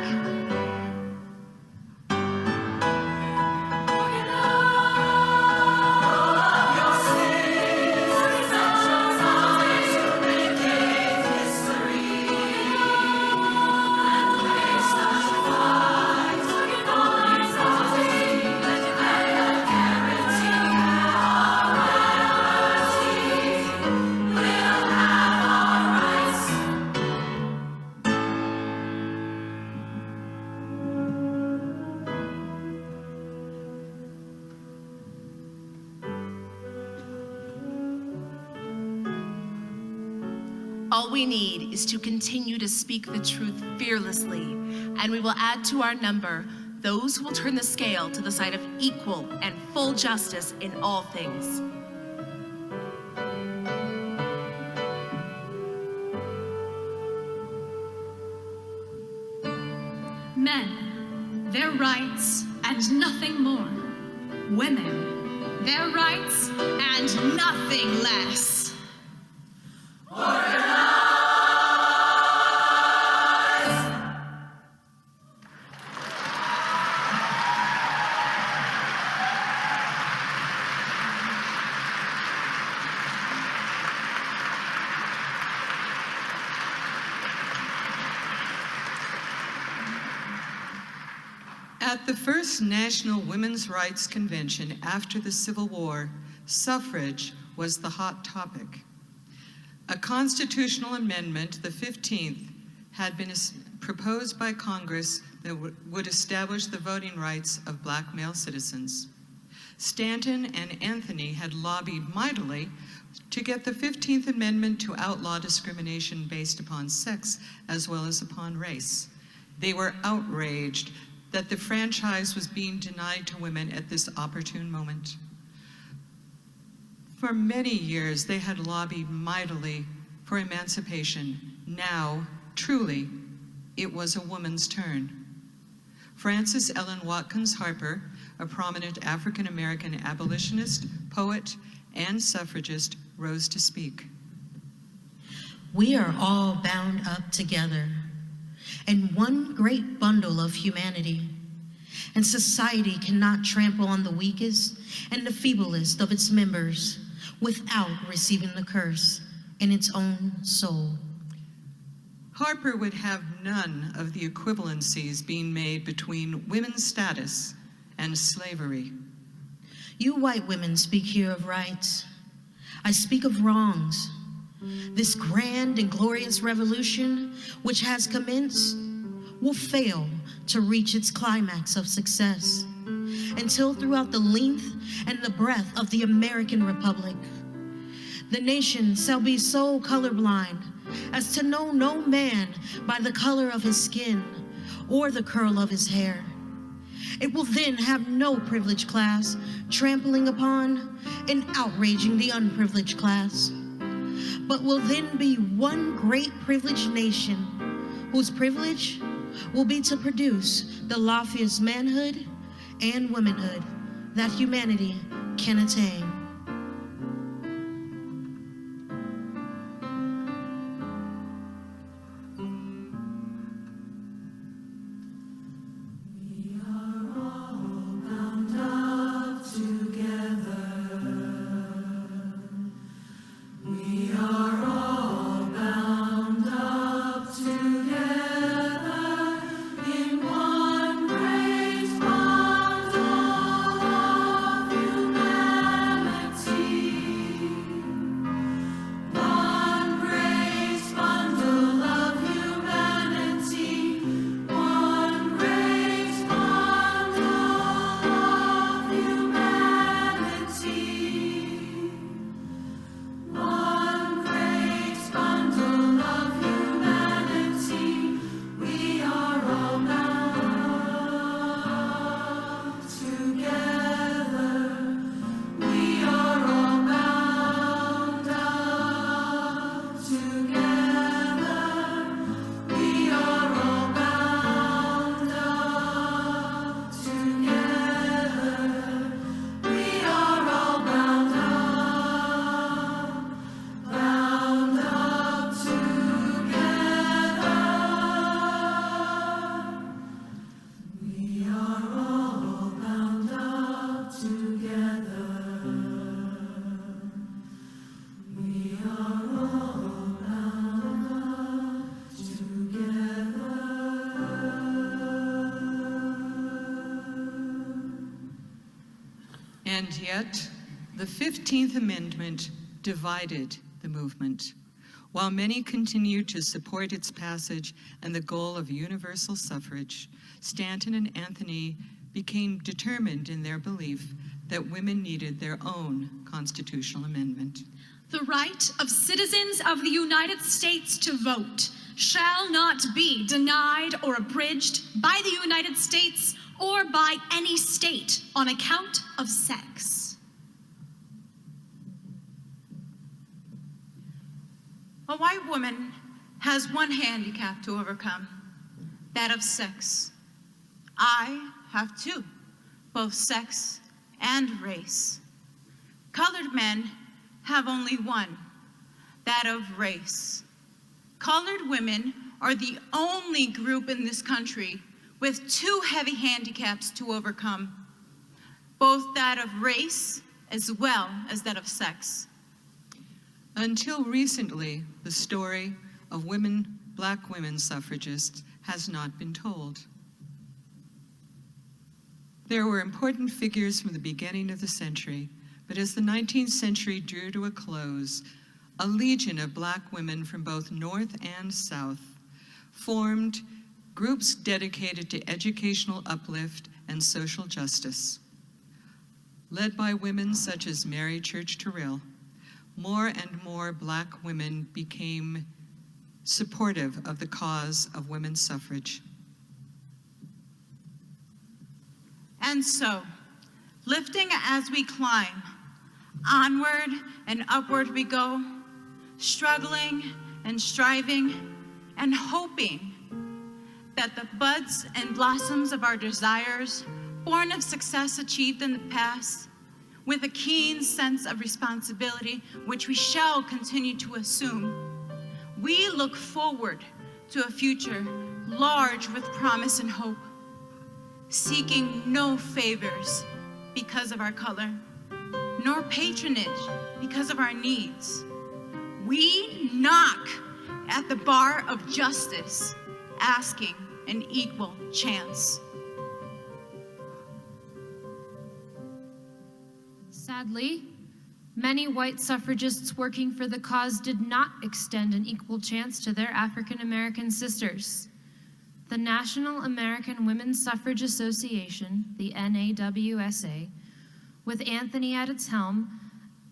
All we need is to continue to speak the truth fearlessly, and we will add to our number those who will turn the scale to the side of equal and full justice in all things. Men, their rights and nothing more. Women, their rights and nothing less. At the first National Women's Rights Convention after the Civil War, suffrage was the hot topic. A constitutional amendment, the 15th, had been proposed by Congress that would establish the voting rights of Black male citizens. Stanton and Anthony had lobbied mightily to get the 15th Amendment to outlaw discrimination based upon sex as well as upon race. They were outraged that the franchise was being denied to women at this opportune moment. For many years, they had lobbied mightily for emancipation. Now, truly, it was a woman's turn. Frances Ellen Watkins Harper, a prominent African-American abolitionist, poet, and suffragist, rose to speak. We are all bound up together in one great bundle of humanity, and society cannot trample on the weakest and the feeblest of its members without receiving the curse in its own soul. Harper would have none of the equivalencies being made between women's status and slavery. You white women speak here of rights. I speak of wrongs. This grand and glorious revolution, which has commenced, will fail to reach its climax of success until throughout the length and the breadth of the American Republic, the nation shall be so colorblind as to know no man by the color of his skin or the curl of his hair. It will then have no privileged class trampling upon and outraging the unprivileged class, but will then be one great privileged nation whose privilege will be to produce the loftiest manhood and womanhood that humanity can attain. Humanity. And yet, the 15th Amendment divided the movement. While many continued to support its passage and the goal of universal suffrage, Stanton and Anthony became determined in their belief that women needed their own constitutional amendment. The right of citizens of the United States to vote shall not be denied or abridged by the United States or by any state on account of sex. A white woman has one handicap to overcome, that of sex. I have two, both sex and race. Colored men have only one, that of race. Colored women are the only group in this country with two heavy handicaps to overcome, both that of race as well as that of sex. Until recently, the story of Black women suffragists has not been told. There were important figures from the beginning of the century, but as the 19th century drew to a close, a legion of Black women from both North and South formed groups dedicated to educational uplift and social justice. Led by women such as Mary Church Terrell, more and more Black women became supportive of the cause of women's suffrage. And so, lifting as we climb, onward and upward we go, struggling and striving and hoping that the buds and blossoms of our desires, born of success achieved in the past, with a keen sense of responsibility, which we shall continue to assume, we look forward to a future large with promise and hope, seeking no favors because of our color, nor patronage because of our needs. We knock at the bar of justice, asking an equal chance. Sadly, many white suffragists working for the cause did not extend an equal chance to their African American sisters. The National American Women's Suffrage Association, the NAWSA, with Anthony at its helm,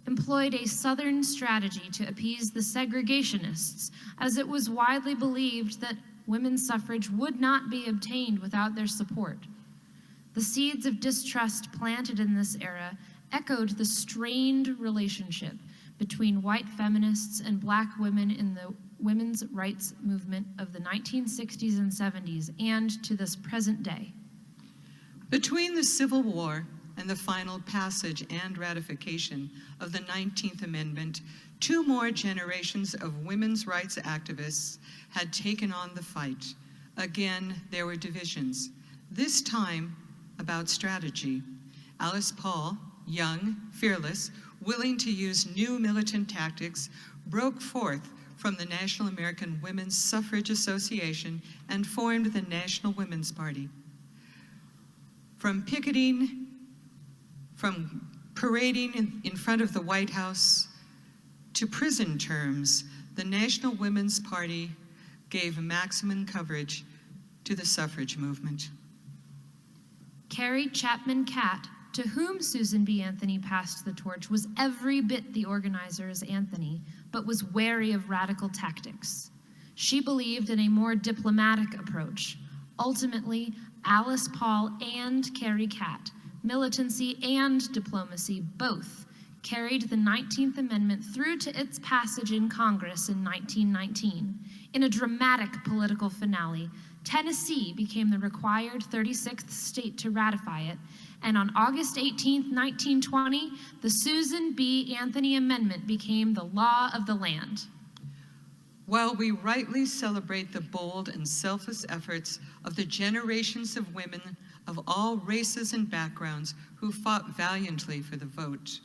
employed a Southern strategy to appease the segregationists, as it was widely believed that women's suffrage would not be obtained without their support. The seeds of distrust planted in this era echoed the strained relationship between white feminists and Black women in the women's rights movement of the 1960s and 70s, and to this present day. Between the Civil War and the final passage and ratification of the 19th Amendment, two more generations of women's rights activists had taken on the fight. Again, there were divisions, this time about strategy. Alice Paul, young, fearless, willing to use new militant tactics, broke forth from the National American Women's Suffrage Association and formed the National Women's Party. From picketing, from parading in front of the White House, to prison terms, the National Women's Party gave maximum coverage to the suffrage movement. Carrie Chapman Catt, to whom Susan B. Anthony passed the torch, was every bit the organizer as Anthony, but was wary of radical tactics. She believed in a more diplomatic approach. Ultimately, Alice Paul and Carrie Catt, militancy and diplomacy both, carried the 19th Amendment through to its passage in Congress in 1919. In a dramatic political finale, Tennessee became the required 36th state to ratify it, and on August 18, 1920, the Susan B. Anthony Amendment became the law of the land. While we rightly celebrate the bold and selfless efforts of the generations of women of all races and backgrounds who fought valiantly for the vote,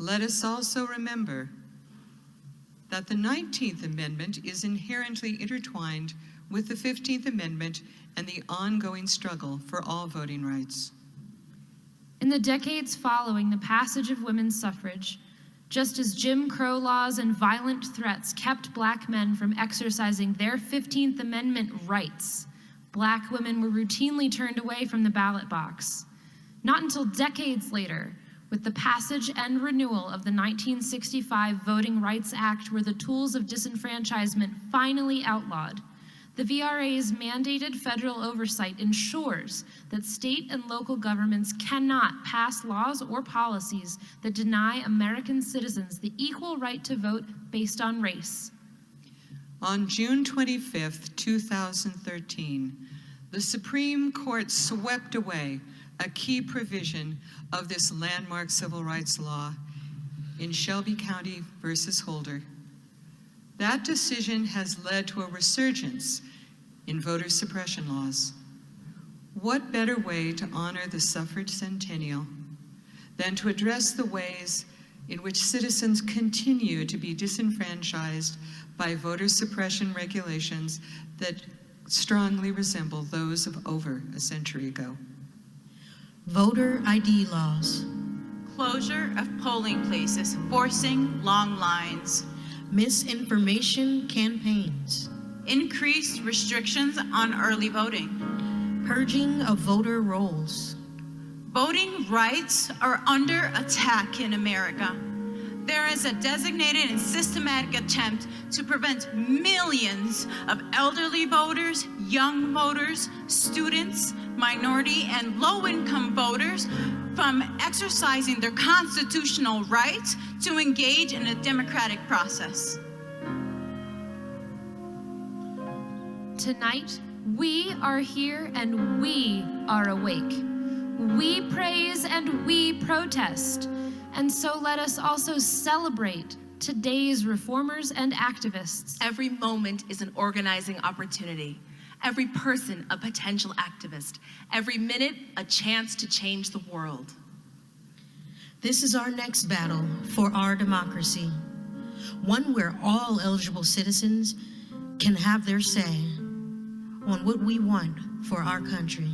let us also remember that the 19th Amendment is inherently intertwined with the 15th Amendment and the ongoing struggle for all voting rights. In the decades following the passage of women's suffrage, just as Jim Crow laws and violent threats kept Black men from exercising their 15th Amendment rights, Black women were routinely turned away from the ballot box. Not until decades later, with the passage and renewal of the 1965 Voting Rights Act, were the tools of disenfranchisement finally outlawed. The VRA's mandated federal oversight ensures that state and local governments cannot pass laws or policies that deny American citizens the equal right to vote based on race. On June 25th, 2013, the Supreme Court swept away a key provision of this landmark civil rights law in Shelby County versus Holder. That decision has led to a resurgence in voter suppression laws. What better way to honor the suffrage centennial than to address the ways in which citizens continue to be disenfranchised by voter suppression regulations that strongly resemble those of over a century ago? Voter ID laws. Closure of polling places, forcing long lines. Misinformation campaigns. Increased restrictions on early voting. Purging of voter rolls. Voting rights are under attack in America. There is a designated and systematic attempt to prevent millions of elderly voters, young voters, students, minority and low-income voters from exercising their constitutional right to engage in a democratic process. Tonight, we are here and we are awake. We praise and we protest. And so let us also celebrate today's reformers and activists. Every moment is an organizing opportunity. Every person a potential activist. Every minute a chance to change the world. This is our next battle for our democracy. One where all eligible citizens can have their say on what we want for our country.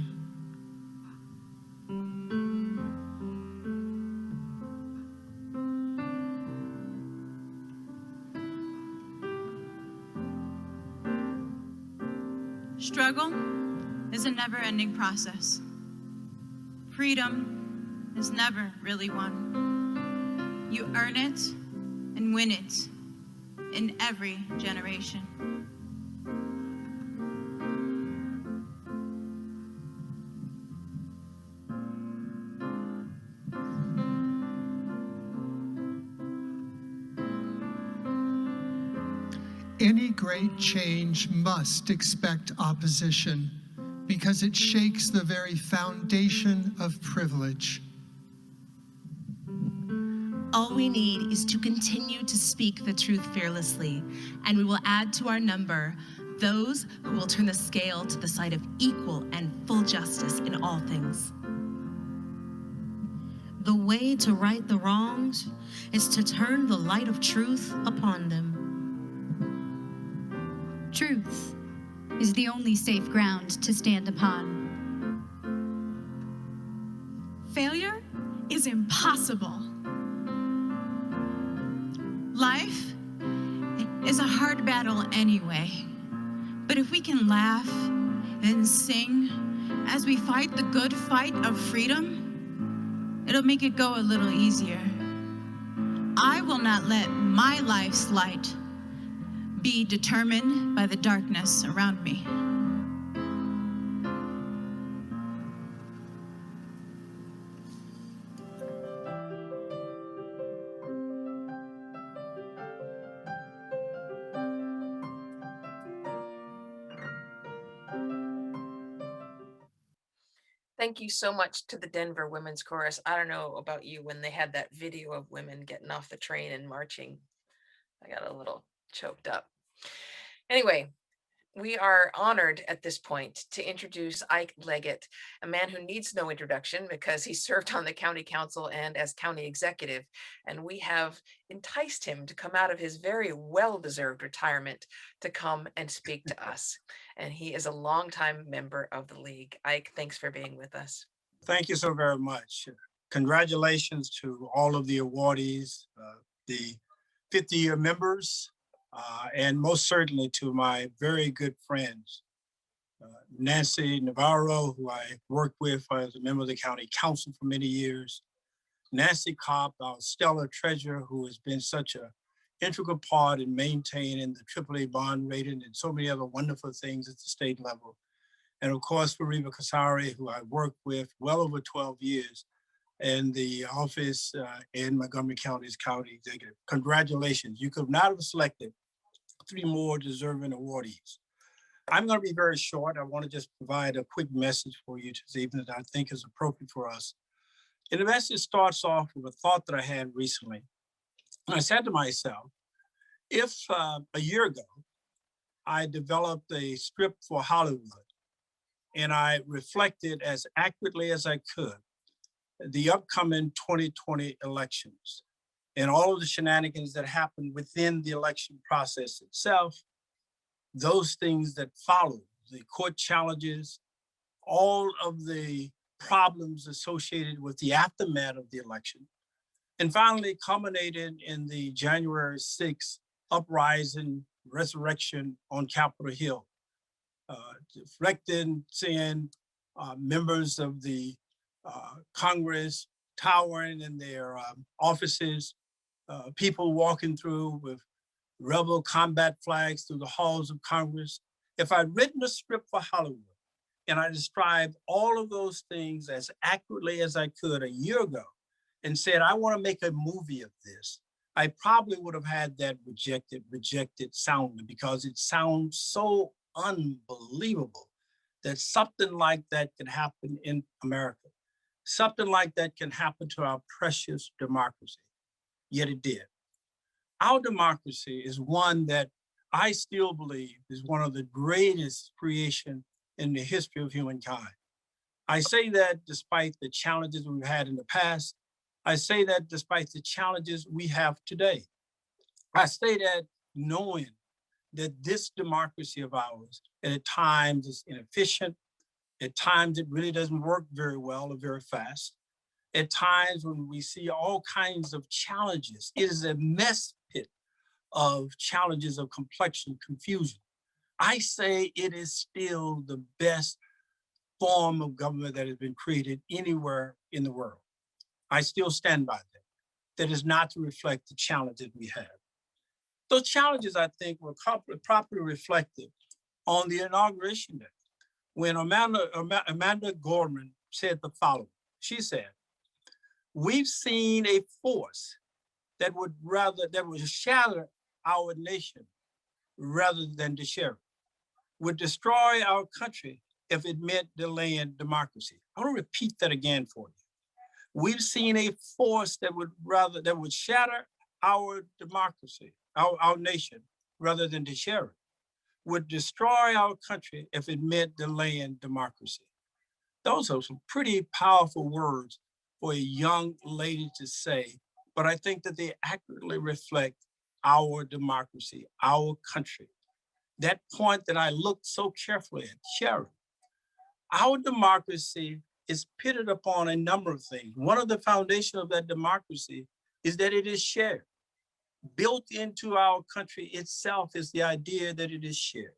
Struggle is a never-ending process. Freedom is never really won. You earn it and win it in every generation. Any great change must expect opposition because it shakes the very foundation of privilege. All we need is to continue to speak the truth fearlessly, and we will add to our number those who will turn the scale to the side of equal and full justice in all things. The way to right the wrongs is to turn the light of truth upon them. Truth is the only safe ground to stand upon. Failure is impossible. Life is a hard battle anyway, but if we can laugh and sing as we fight the good fight of freedom, it'll make it go a little easier. I will not let my life's light be determined by the darkness around me. Thank you so much to the Denver Women's Chorus. I don't know about you, when they had that video of women getting off the train and marching, I got a little choked up. Anyway, we are honored at this point to introduce Ike Leggett, a man who needs no introduction because he served on the county council and as county executive, and we have enticed him to come out of his very well-deserved retirement to come and speak to us. And he is a longtime member of the league. Ike, thanks for being with us. Thank you so very much. Congratulations to all of the awardees, the 50-year members, and most certainly to my very good friends, Nancy Navarro, who I worked with as a member of the county council for many years, Nancy Kopp, our stellar treasurer, who has been such an integral part in maintaining the AAA bond rating and so many other wonderful things at the state level. And of course, Fariba Kasari, who I worked with well over 12 years in the office in Montgomery County's county executive. Congratulations. You could not have selected 3 more deserving awardees. I'm going to be very short. I want to just provide a quick message for you this evening that I think is appropriate for us. And the message starts off with a thought that I had recently. And I said to myself, if a year ago, I developed a script for Hollywood and I reflected as accurately as I could the upcoming 2020 elections and all of the shenanigans that happened within the election process itself, those things that followed, the court challenges, all of the problems associated with the aftermath of the election, and finally culminated in the January 6th uprising, resurrection on Capitol Hill, reflecting, seeing members of the Congress towering in their offices, people walking through with rebel combat flags through the halls of Congress. If I'd written a script for Hollywood and I described all of those things as accurately as I could a year ago and said, I want to make a movie of this, I probably would have had that rejected soundly, because it sounds so unbelievable that something like that can happen in America. Something like that can happen to our precious democracy. Yet it did. Our democracy is one that I still believe is one of the greatest creation in the history of humankind. I say that despite the challenges we've had in the past. I say that despite the challenges we have today. I say that knowing that this democracy of ours, at times is inefficient, at times it really doesn't work very well or very fast. At times when we see all kinds of challenges, it is a mess pit of challenges of complexion, confusion. I say it is still the best form of government that has been created anywhere in the world. I still stand by that. That is not to reflect the challenges we have. Those challenges, I think, were properly reflected on the inauguration day, when Amanda Gorman said the following. She said, "We've seen a force that would shatter our nation rather than to share it, would destroy our country if it meant delaying democracy." I want to repeat that again for you. We've seen a force that would shatter our democracy, our nation, rather than to share it, would destroy our country if it meant delaying democracy. Those are some pretty powerful words for a young lady to say, but I think that they accurately reflect our democracy, our country. That point that I looked so carefully at, sharing. Our democracy is pitted upon a number of things. One of the foundations of that democracy is that it is shared. Built into our country itself is the idea that it is shared.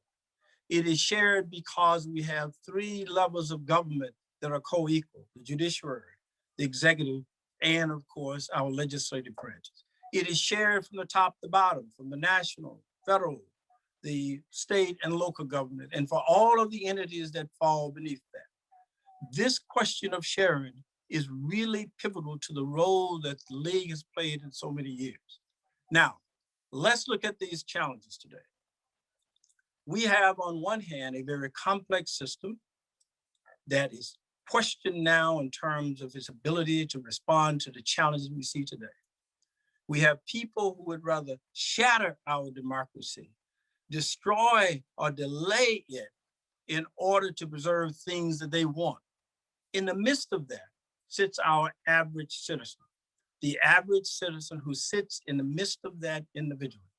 It is shared because we have 3 levels of government that are co-equal: the judiciary, the executive, and of course, our legislative branches. It is shared from the top to bottom, from the national, federal, the state and local government, and for all of the entities that fall beneath that. This question of sharing is really pivotal to the role that the League has played in so many years. Now, let's look at these challenges today. We have on one hand a very complex system that is questioned now in terms of its ability to respond to the challenges we see today. We have people who would rather shatter our democracy, destroy or delay it in order to preserve things that they want. In the midst of that sits our average citizen, the average citizen who sits in the midst of that individual,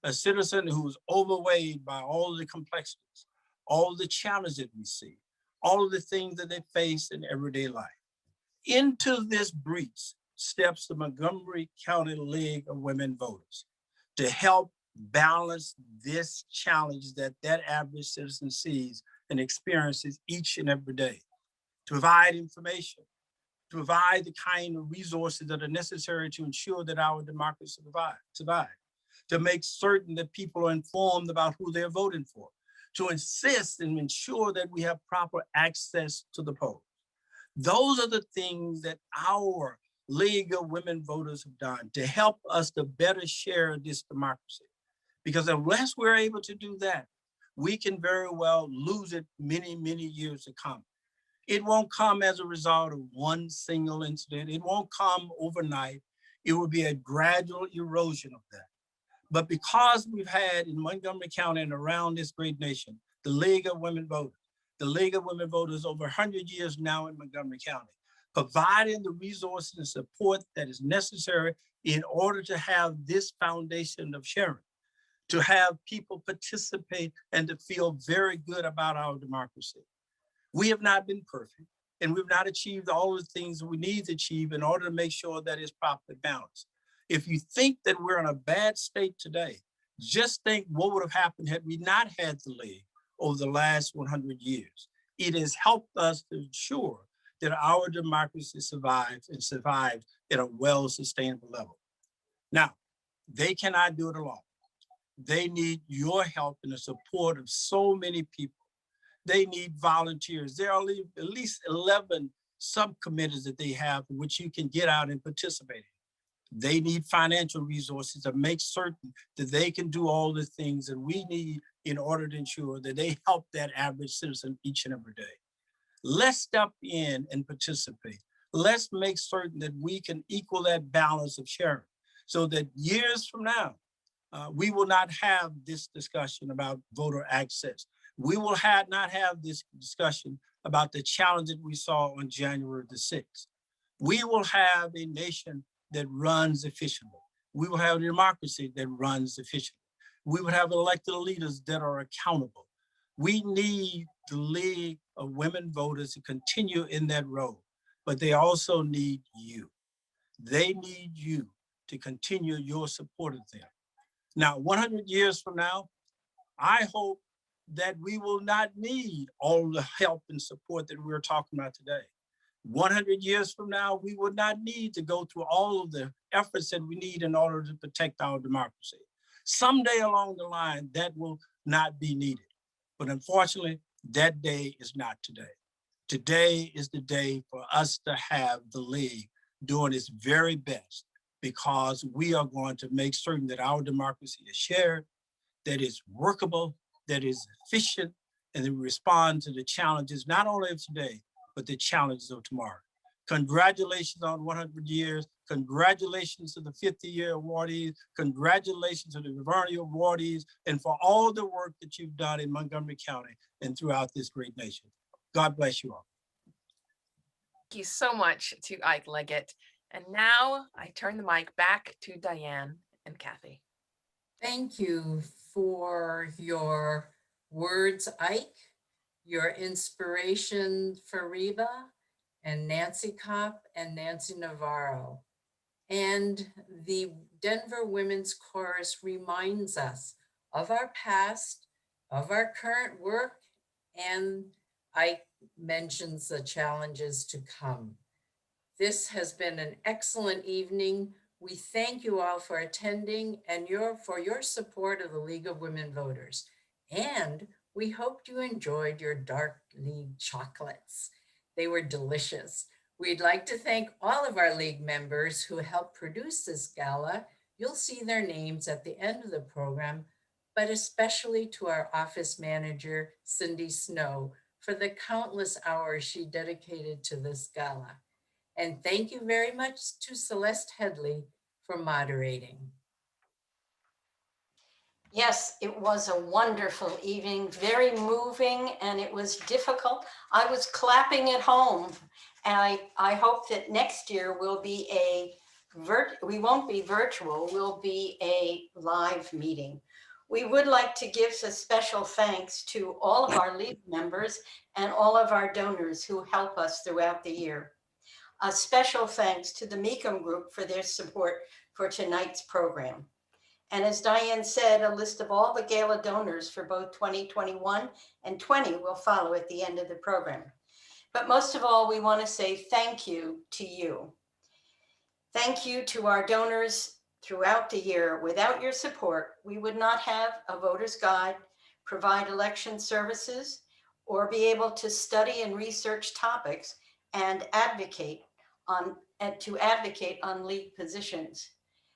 a citizen who's overweighted by all the complexities, all the challenges that we see, all of the things that they face in everyday life. Into this breach steps the Montgomery County League of Women Voters to help balance this challenge that average citizen sees and experiences each and every day, to provide information, to provide the kind of resources that are necessary to ensure that our democracy survive, to make certain that people are informed about who they're voting for, to insist and ensure that we have proper access to the polls. Those are the things that our League of Women Voters have done to help us to better share this democracy. Because unless we're able to do that, we can very well lose it many, many years to come. It won't come as a result of one single incident. It won't come overnight. It will be a gradual erosion of that. But because we've had in Montgomery County and around this great nation, the League of Women Voters, the League of Women Voters over 100 years now in Montgomery County, providing the resources and support that is necessary in order to have this foundation of sharing, to have people participate and to feel very good about our democracy. We have not been perfect, and we've not achieved all the things we need to achieve in order to make sure that it's properly balanced. If you think that we're in a bad state today, just think what would have happened had we not had the League over the last 100 years. It has helped us to ensure that our democracy survives and survives at a well-sustainable level. Now, they cannot do it alone. They need your help and the support of so many people. They need volunteers. There are at least 11 subcommittees that they have in which you can get out and participate in. They need financial resources to make certain that they can do all the things that we need in order to ensure that they help that average citizen each and every day. Let's step in and participate. Let's make certain that we can equal that balance of sharing so that years from now, we will not have this discussion about voter access. We will not have this discussion about the challenge that we saw on January the 6th. We will have a nation that runs efficiently. We will have a democracy that runs efficiently. We will have elected leaders that are accountable. We need the League of Women Voters to continue in that role, but they also need you. They need you to continue your support of them. Now, 100 years from now, I hope that we will not need all the help and support that we're talking about today. 100 years from now, we will not need to go through all of the efforts that we need in order to protect our democracy. Someday along the line, that will not be needed. But unfortunately, that day is not today. Today is the day for us to have the League doing its very best, because we are going to make certain that our democracy is shared, that it's workable, that is efficient, and that we respond to the challenges, not only of today, but the challenges of tomorrow. Congratulations on 100 years. Congratulations to the 50-year awardees. Congratulations to the Lavinia awardees, and for all the work that you've done in Montgomery County and throughout this great nation. God bless you all. Thank you so much to Ike Leggett. And now I turn the mic back to Diane and Kathy. Thank you for your words, Ike, your inspiration for Reba and Nancy Kopp and Nancy Navarro. And the Denver Women's Chorus reminds us of our past, of our current work, and Ike mentions the challenges to come. This has been an excellent evening. We thank you all for attending and for your support of the League of Women Voters. And we hoped you enjoyed your Dark League chocolates. They were delicious. We'd like to thank all of our League members who helped produce this gala. You'll see their names at the end of the program, but especially to our office manager, Cindy Snow, for the countless hours she dedicated to this gala. And thank you very much to Celeste Headley for moderating. Yes, it was a wonderful evening, very moving, and it was difficult. I was clapping at home, and I hope that next year will be we won't be virtual, we'll be a live meeting. We would like to give a special thanks to all of our League members and all of our donors who help us throughout the year. A special thanks to the MECOM group for their support for tonight's program. And as Diane said, a list of all the gala donors for both 2021 and 20 will follow at the end of the program. But most of all, we want to say thank you to you. Thank you to our donors throughout the year. Without your support, we would not have a voter's guide, provide election services, or be able to study and research topics and advocate on league positions.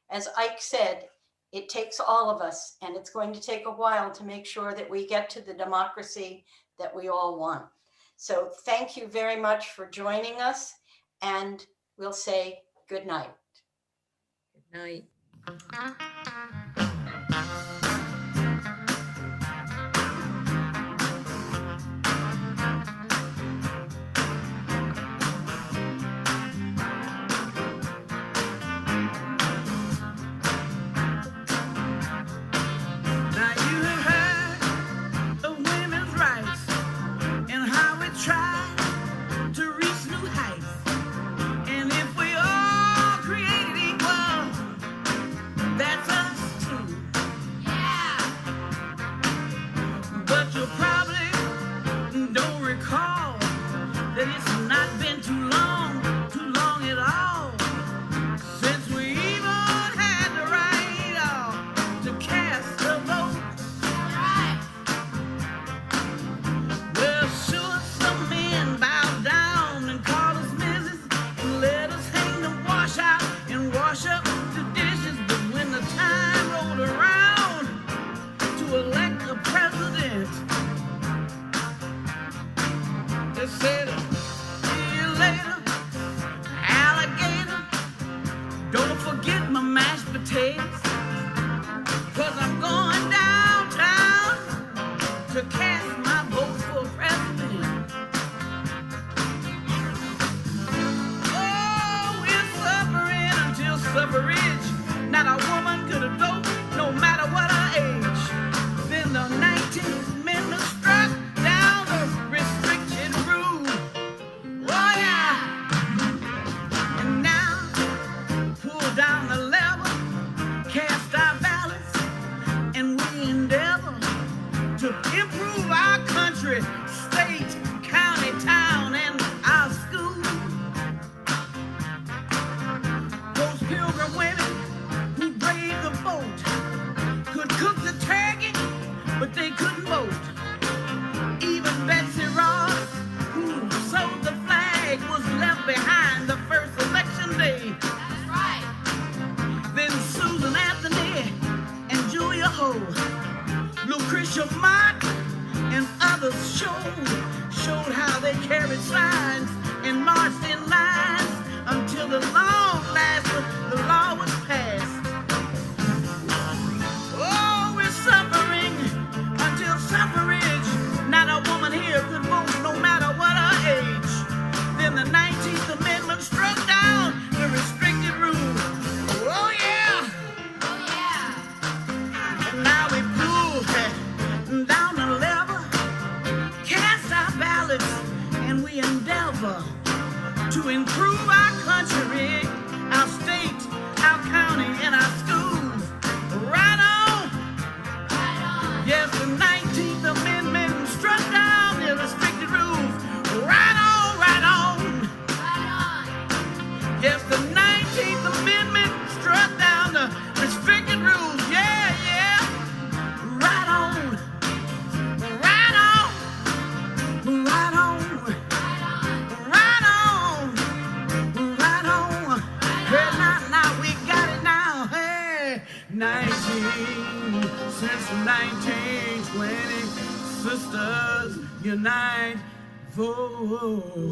As Ike said, it takes all of us, and it's going to take a while to make sure that we get to the democracy that we all want. So thank you very much for joining us, and we'll say good night. Good night. Now you have heard of women's rights and how we try to reach new heights. And if we all created equal, that's us too. Yeah. But you probably don't recall that it's not been too long at all, since we even had the right to cast a vote. Right. Well, sure, some men bow down and call us Mrs. and let us hang the wash out and wash up the dishes. But when the time rolled around to elect a president, they said, see you later, alligator. Don't forget my mashed potatoes, 'cause I'm going downtown to cast my vote for president. Oh, we're suffering until suffrage. Not a woman could vote, no matter what her age. Then the 19th Amendment struck down the restricted rule. Oh yeah. And now, pull down the lever, cast our ballots, and we endeavor to improve our country, state, county, town, and our schools. Those pilgrim women who braved the boat could cook the turkey, but they couldn't vote. Even Betsy Ross, who sewed the flag, was left behind the first election day. That's right. Then Susan Anthony and Julia Ho, Lucretia Mott, and others showed how they carried signs and marched in lines until the long last the law was passed. Oh, we're suffering until suffrage. Not a woman here could vote, no matter what her age. Then the 19th Amendment struck down the restricted rule. Oh yeah. Oh yeah. And now we pull down the lever, cast our ballots, and we endeavor to improve our country, our state, our county, and our schools. Right on. Right on. Yes, the 19th Amendment struck down the restricted rules. Right on, right on. Right on. Yes, the 19th Amendment struck down the restricted rules. Yeah, yeah. Right on. Right on. Right on. Right on. Right on. Hey, now we got it now. Hey, 19 since 1920, sisters unite, vote.